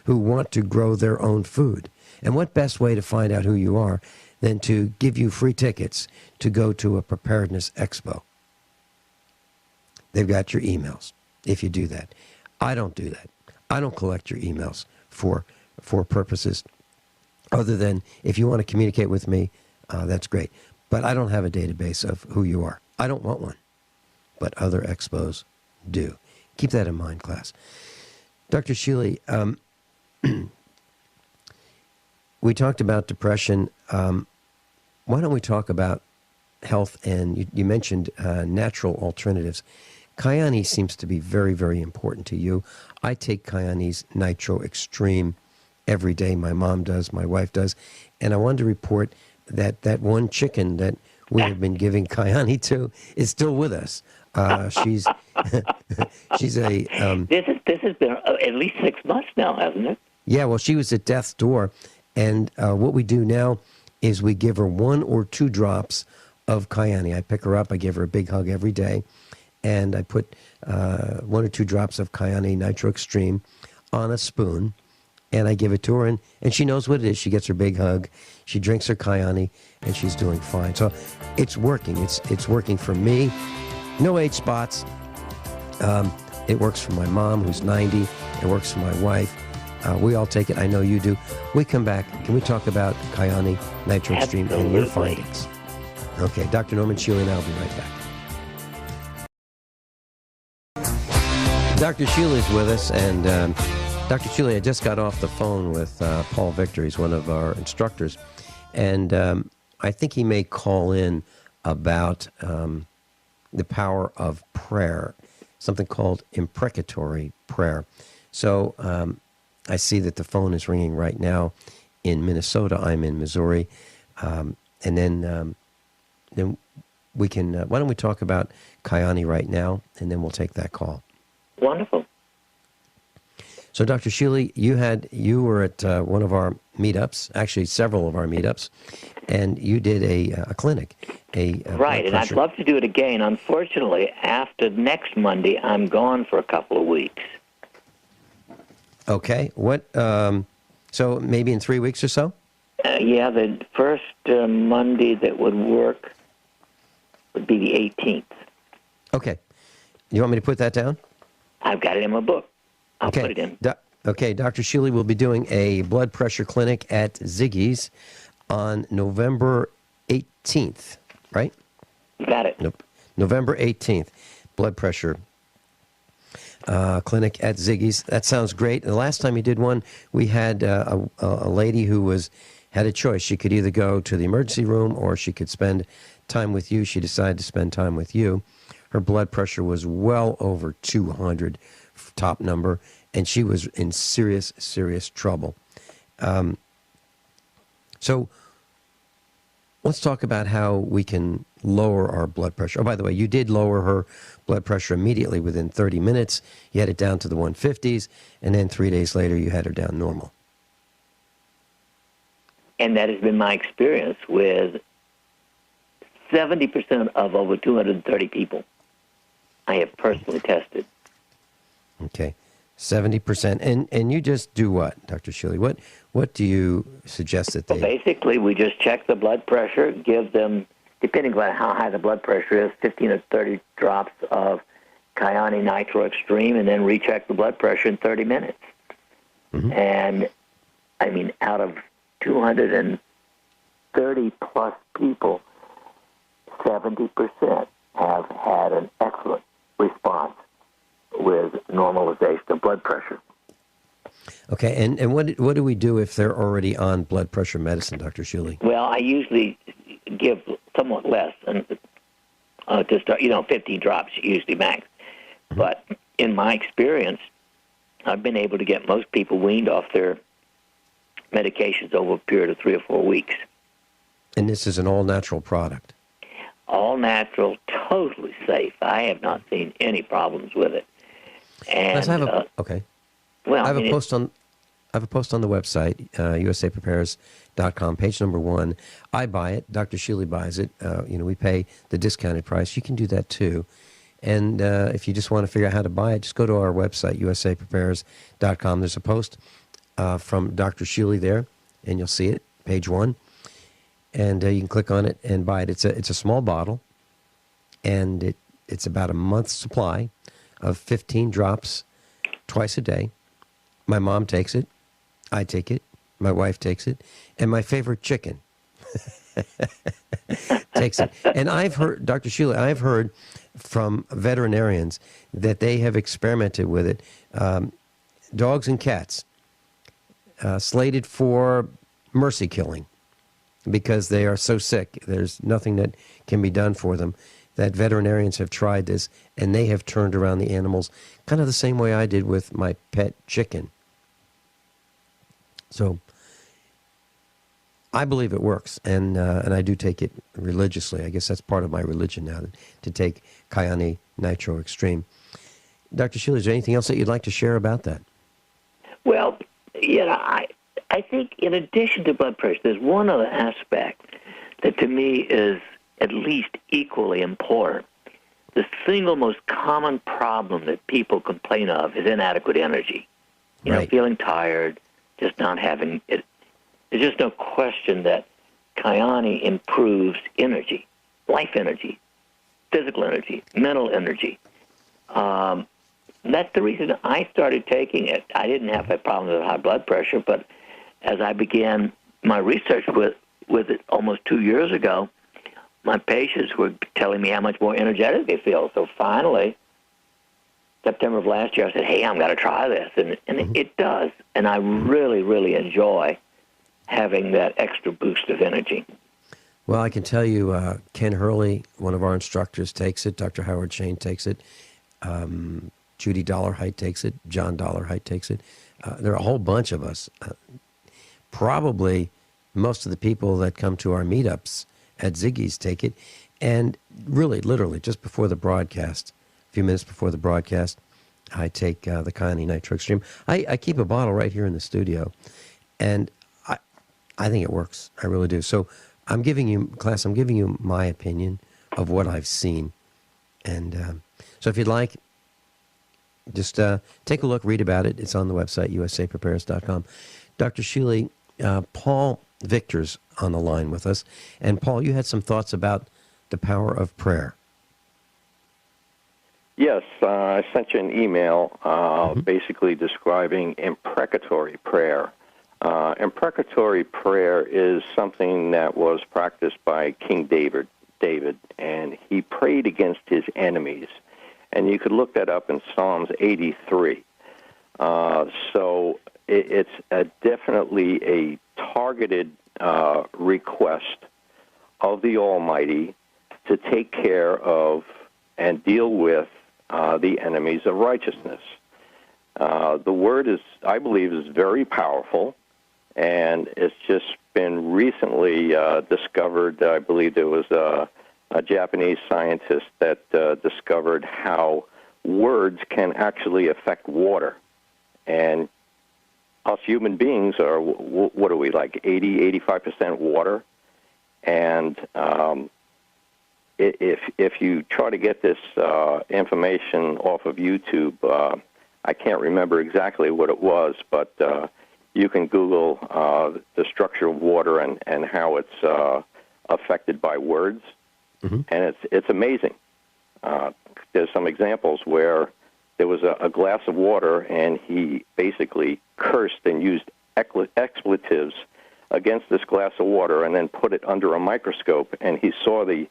who want to grow their own food. And what best way to find out who you are than to give you free tickets to go to a preparedness expo? They've got your emails if you do that. I don't do that. I don't collect your emails for purposes other than if you want to communicate with me, that's great. But I don't have a database of who you are. I don't want one. But other expos do. Keep that in mind, class. Dr. Shealy, we talked about depression. Why don't we talk about health? And you mentioned natural alternatives. Kyani seems to be very, very important to you. I take Kyani's Nitro Extreme every day. My mom does. My wife does. And I wanted to report that that one chicken that we have been giving Kyani to is still with us. She's she's a. This has been at least 6 months now, hasn't it? Yeah. Well, she was at death's door, and what we do now is we give her 1 or 2 drops of Kyani. I pick her up. I give her a big hug every day, and I put 1 or 2 drops of Kyani Nitro Extreme on a spoon, and I give it to her, and she knows what it is. She gets her big hug. She drinks her Kyani, and she's doing fine. So it's working. It's working for me. No age spots. It works for my mom, who's 90. It works for my wife. We all take it. I know you do. We come back. Can we talk about Kyani Nitro Extreme and your findings? Okay, Dr. Norman Shealy and I will be right back. Dr. Shealy's with us, and Dr. Shealy, I just got off the phone with Paul Victor. He's one of our instructors. And I think he may call in about the power of prayer, something called imprecatory prayer. So I see that the phone is ringing right now in Minnesota. I'm in Missouri. And then we can, why don't we talk about Kyani right now, and then we'll take that call. Wonderful. So, Dr. Shealy, you were at one of our meetups, actually several of our meetups, and you did a clinic. Right, and I'd love to do it again. Unfortunately, after next Monday, I'm gone for a couple of weeks. Okay. What? So maybe in 3 weeks or so? Yeah, the first Monday that would work would be the 18th. Okay. You want me to put that down? I've got it in my book. I'll Okay. put it in. Okay, Dr. Shealy will be doing a blood pressure clinic at Ziggy's on November 18th, right? You got it. Nope. November 18th, blood pressure clinic at Ziggy's. That sounds great. The last time you did one, we had a lady who had a choice. She could either go to the emergency room or she could spend time with you. She decided to spend time with you. Her blood pressure was well over 200, top number, and she was in serious, serious trouble. So let's talk about how we can lower our blood pressure. Oh, by the way, you did lower her blood pressure immediately within 30 minutes. You had it down to the 150s, and then 3 days later you had her down normal. And that has been my experience with 70% of over 230 people I have personally tested. Okay, 70%. And you just do what, Dr. Shealy? What do you suggest that they... Well, basically, we just check the blood pressure, give them, depending on how high the blood pressure is, 15 or 30 drops of Kyani Nitro Extreme, and then recheck the blood pressure in 30 minutes. Mm-hmm. And, I mean, out of 230-plus people, 70% have had an excellent response with normalization of blood pressure. Okay, and what do we do if they're already on blood pressure medicine, Dr. Shealy? Well, I usually give somewhat less, and to start, 15 drops usually max. Mm-hmm. But in my experience, I've been able to get most people weaned off their medications over a period of 3 or 4 weeks. And this is an all-natural product? All natural, totally safe. I have not seen any problems with it. And okay. Well, I have a post on the website, usaprepares.com, page number 1. I buy it. Dr. Shealy buys it. We pay the discounted price. You can do that too. And if you just want to figure out how to buy it, just go to our website, usaprepares.com. There's a post from Dr. Shealy there, and you'll see it, page 1. And you can click on it and buy it. It's a small bottle, and it's about a month's supply of 15 drops twice a day. My mom takes it. I take it. My wife takes it. And my favorite chicken takes it. And I've heard, Dr. Shealy, I've heard from veterinarians that they have experimented with it. Dogs and cats slated for mercy killing because they are so sick. There's nothing that can be done for them. That veterinarians have tried this, and they have turned around the animals kind of the same way I did with my pet chicken. So I believe it works, and I do take it religiously. I guess that's part of my religion now, to take Kyani Nitro Extreme. Dr. Shealy, is there anything else that you'd like to share about that? Well, I think in addition to blood pressure, there's one other aspect that to me is at least equally important. The single most common problem that people complain of is inadequate energy. Feeling tired, just not having it. There's just no question that Kyani improves energy, life energy, physical energy, mental energy. That's the reason I started taking it. I didn't have a problem with high blood pressure, but as I began my research with it almost 2 years ago, my patients were telling me how much more energetic they feel. So finally, September of last year, I said, hey, I'm going to try this. And it does. And I really, really enjoy having that extra boost of energy. Well, I can tell you, Ken Hurley, one of our instructors, takes it. Dr. Howard Shane takes it. Judy Dollarhite takes it. John Dollarhite takes it. There are a whole bunch of us. Probably most of the people that come to our meetups at Ziggy's take it. And really, literally, just before the broadcast, a few minutes before the broadcast, I take the Kyanie Nitro Extreme. I keep a bottle right here in the studio, and I think it works. I really do. So I'm giving you my opinion of what I've seen. And so if you'd like, just take a look, read about it. It's on the website, usaprepares.com. Dr. Shealy, Paul Victor's on the line with us. And Paul, you had some thoughts about the power of prayer. Yes, I sent you an email basically describing imprecatory prayer. Imprecatory prayer is something that was practiced by King David, and he prayed against his enemies. And you could look that up in Psalms 83. So it's definitely a targeted request of the Almighty to take care of and deal with the enemies of righteousness. The word I believe, is very powerful, and it's just been recently discovered. I believe there was a Japanese scientist that discovered how words can actually affect water. And us human beings are, what are we, like 85% water? And if you try to get this information off of YouTube, I can't remember exactly what it was, but you can Google the structure of water and how it's affected by words, and it's amazing. There's some examples where there was a glass of water, and he basically cursed and used expletives against this glass of water, and then put it under a microscope, and he saw the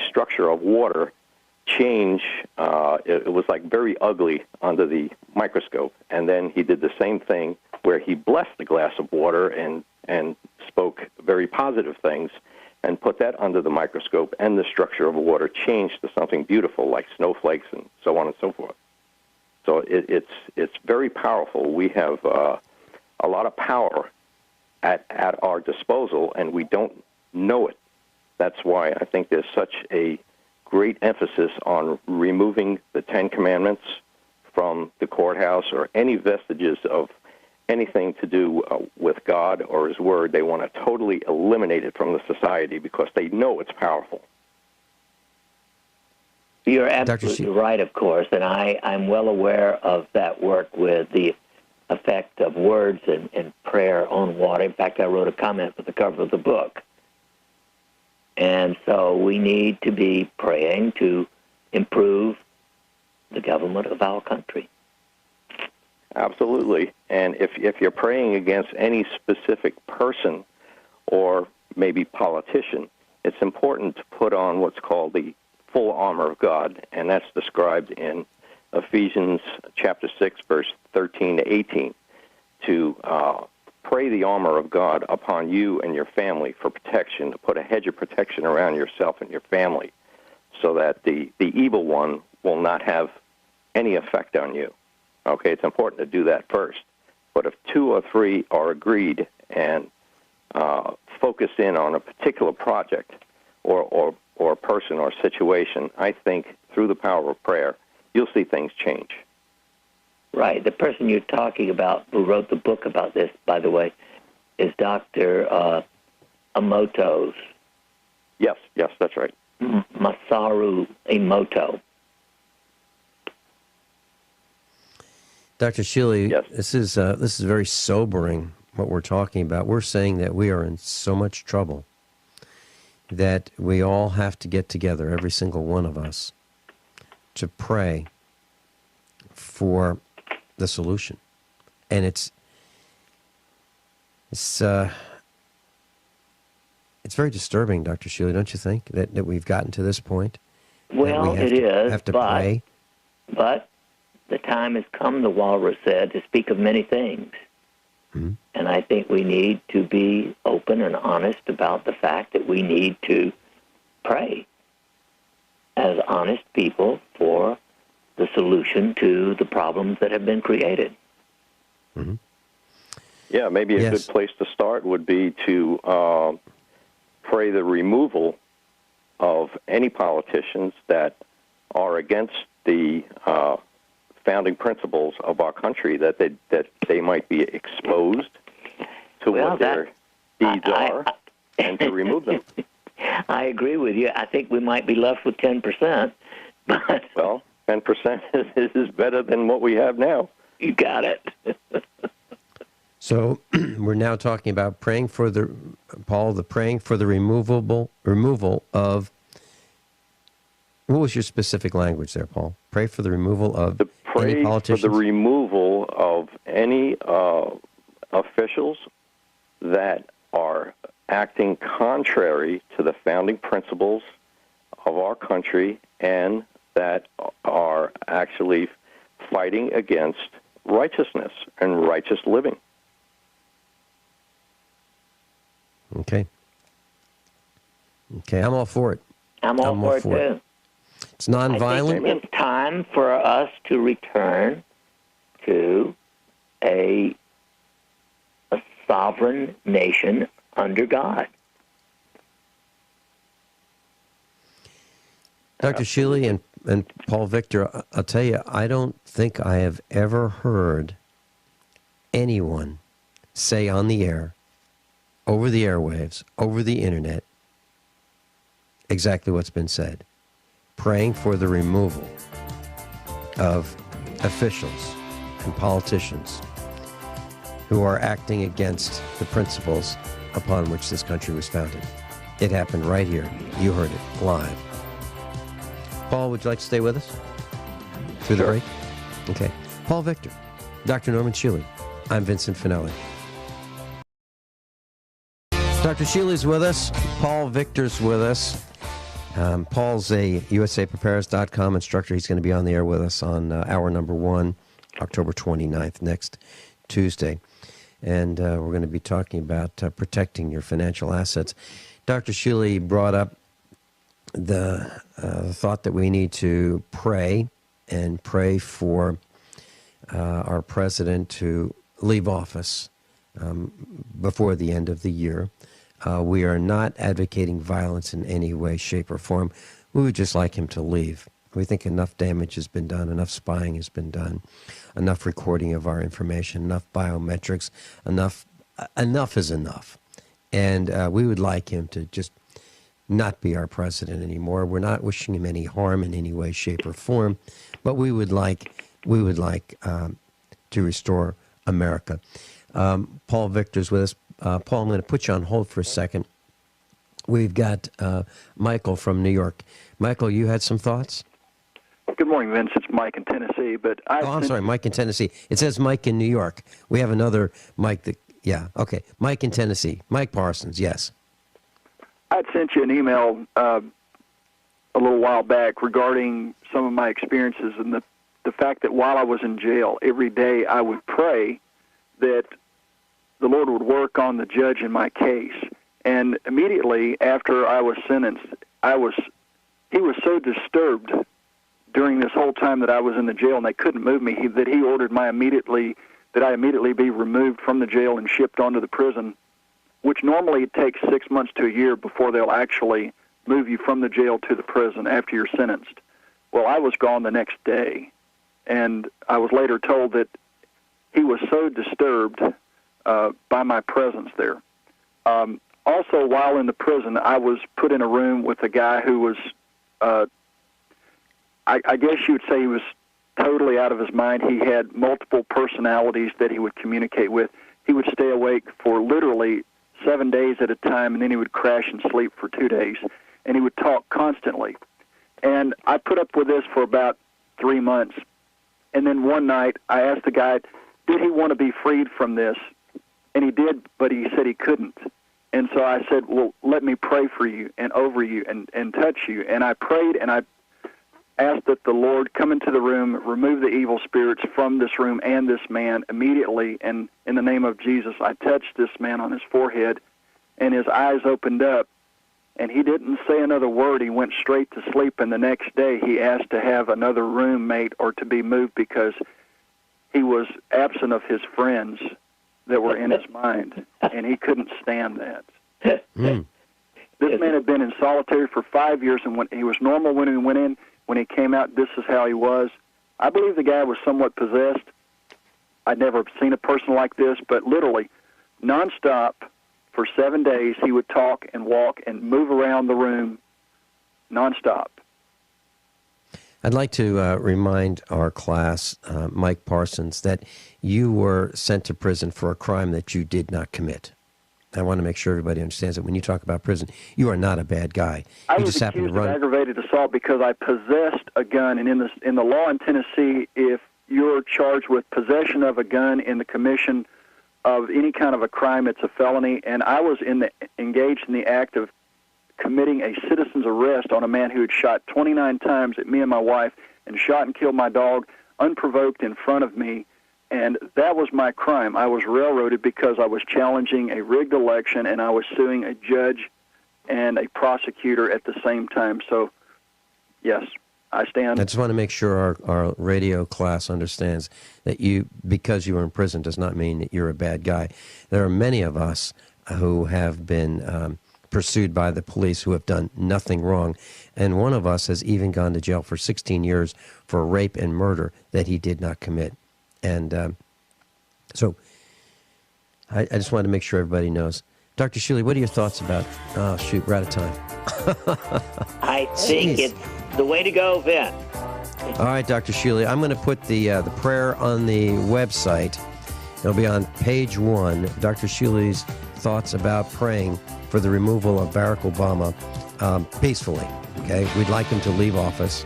structure of water change. It was like very ugly under the microscope. And then he did the same thing where he blessed the glass of water and spoke very positive things, and put that under the microscope, and the structure of water changed to something beautiful like snowflakes and so on and so forth. So it's very powerful. We have a lot of power at our disposal, and we don't know it. That's why I think there's such a great emphasis on removing the Ten Commandments from the courthouse, or any vestiges of anything to do with God or His Word. They want to totally eliminate it from the society because they know it's powerful. You're absolutely right, of course, and I'm well aware of that work with the effect of words and prayer on water. In fact, I wrote a comment for the cover of the book. And so we need to be praying to improve the government of our country. Absolutely. And if you're praying against any specific person or maybe politician, it's important to put on what's called the full armor of God, and that's described in Ephesians chapter 6, verse 13 to 18, to pray the armor of God upon you and your family for protection, to put a hedge of protection around yourself and your family so that the evil one will not have any effect on you. Okay, it's important to do that first. But if two or three are agreed and focus in on a particular project or a person or situation, I think through the power of prayer, you'll see things change. Right. The person you're talking about who wrote the book about this, by the way, is Dr. Emoto's. Yes, that's right. Masaru Emoto. Dr. Shealy, yes. This is very sobering, what we're talking about. We're saying that we are in so much trouble that we all have to get together, every single one of us, to pray for the solution. And it's very disturbing, Dr. Shealy, don't you think, that we've gotten to this point? Well, it is, have to but pray. But the time has come, the walrus said, to speak of many things. Mm-hmm. And I think we need to be open and honest about the fact that we need to pray as honest people for the solution to the problems that have been created. Mm-hmm. Yeah, maybe a good place to start would be to pray the removal of any politicians that are against the founding principles of our country, that they might be exposed to what their deeds are, and to remove them. I agree with you. I think we might be left with 10%. But well, 10% is better than what we have now. You got it. So we're now talking about praying for the removal of. What was your specific language there, Paul? Pray for the removal of any politicians? For the removal of any officials that are acting contrary to the founding principles of our country and that are actually fighting against righteousness and righteous living. Okay, I'm all for it. I'm all for it, too. It's nonviolent. I think it's time for us to return to a sovereign nation under God. Dr. Shealy and Paul Victor, I'll tell you, I don't think I have ever heard anyone say on the air, over the airwaves, over the internet, exactly what's been said. Praying for the removal of officials and politicians who are acting against the principles upon which this country was founded. It happened right here. You heard it live. Paul, would you like to stay with us through the break? Okay. Paul Victor, Dr. Norman Shealy. I'm Vincent Finelli. Dr. Shealy's with us. Paul Victor's with us. Paul's a USAPrepares.com instructor. He's going to be on the air with us on hour number 1, October 29th, next Tuesday. And we're going to be talking about protecting your financial assets. Dr. Shealy brought up the thought that we need to pray and pray for our president to leave office before the end of the year. We are not advocating violence in any way, shape, or form. We would just like him to leave. We think enough damage has been done, enough spying has been done, enough recording of our information, enough biometrics, enough is enough. And we would like him to just not be our president anymore. We're not wishing him any harm in any way, shape, or form, but we would like to restore America. Paul Victor's with us. Paul, I'm going to put you on hold for a second. We've got Michael from New York. Michael, you had some thoughts? Good morning, Vince. It's Mike in Tennessee. I'm sorry, Mike in Tennessee. It says Mike in New York. We have another Mike. Okay. Mike in Tennessee. Mike Parsons, yes. I'd sent you an email a little while back regarding some of my experiences and the fact that while I was in jail, every day I would pray that the Lord would work on the judge in my case. And immediately after I was sentenced, he was so disturbed during this whole time that I was in the jail and they couldn't move me that he ordered that I immediately be removed from the jail and shipped onto the prison, which normally takes 6 months to a year before they'll actually move you from the jail to the prison after you're sentenced. Well, I was gone the next day, and I was later told that he was so disturbed by my presence there. Also, while in the prison, I was put in a room with a guy who was, I guess you would say he was totally out of his mind. He had multiple personalities that he would communicate with. He would stay awake for literally 7 days at a time, and then he would crash and sleep for 2 days, and he would talk constantly. And I put up with this for about 3 months, and then one night I asked the guy, did he want to be freed from this? And he did, but he said he couldn't. And so I said, well, let me pray for you and over you and touch you. And I prayed, and I ask that the Lord come into the room, remove the evil spirits from this room and this man immediately. And in the name of Jesus, I touched this man on his forehead, and his eyes opened up, and he didn't say another word. He went straight to sleep, and the next day he asked to have another roommate or to be moved because he was absent of his friends that were in his mind, and he couldn't stand that. This man had been in solitary for 5 years, and when he was normal when he went in. When he came out, this is how he was. I believe the guy was somewhat possessed. I'd never seen a person like this, but literally, nonstop, for 7 days, he would talk and walk and move around the room nonstop. I'd like to remind our class, Mike Parsons, that you were sent to prison for a crime that you did not commit. I want to make sure everybody understands that when you talk about prison, you are not a bad guy. I was accused of aggravated assault because I possessed a gun, and in the law in Tennessee, if you're charged with possession of a gun in the commission of any kind of a crime, it's a felony. And I was engaged in the act of committing a citizen's arrest on a man who had shot 29 times at me and my wife and shot and killed my dog unprovoked in front of me. And that was my crime. I was railroaded because I was challenging a rigged election, and I was suing a judge and a prosecutor at the same time. So, yes, I stand. I just want to make sure our radio class understands that because you were in prison does not mean that you're a bad guy. There are many of us who have been pursued by the police who have done nothing wrong. And one of us has even gone to jail for 16 years for rape and murder that he did not commit. And so I just wanted to make sure everybody knows. Dr. Shealy, what are your thoughts about... Oh, shoot, we're out of time. I think it's the way to go, Vince. All right, Dr. Shealy, I'm going to put the prayer on the website. It'll be on page 1. Dr. Shealy's thoughts about praying for the removal of Barack Obama peacefully. Okay, we'd like him to leave office.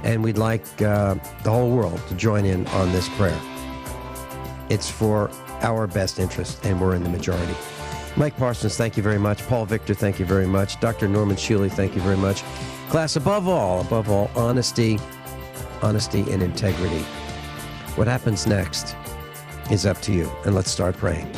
And we'd like the whole world to join in on this prayer. It's for our best interest, and we're in the majority. Mike Parsons, thank you very much. Paul Victor, thank you very much. Dr. Norman Shealy, thank you very much. Class, above all, honesty and integrity. What happens next is up to you, and let's start praying.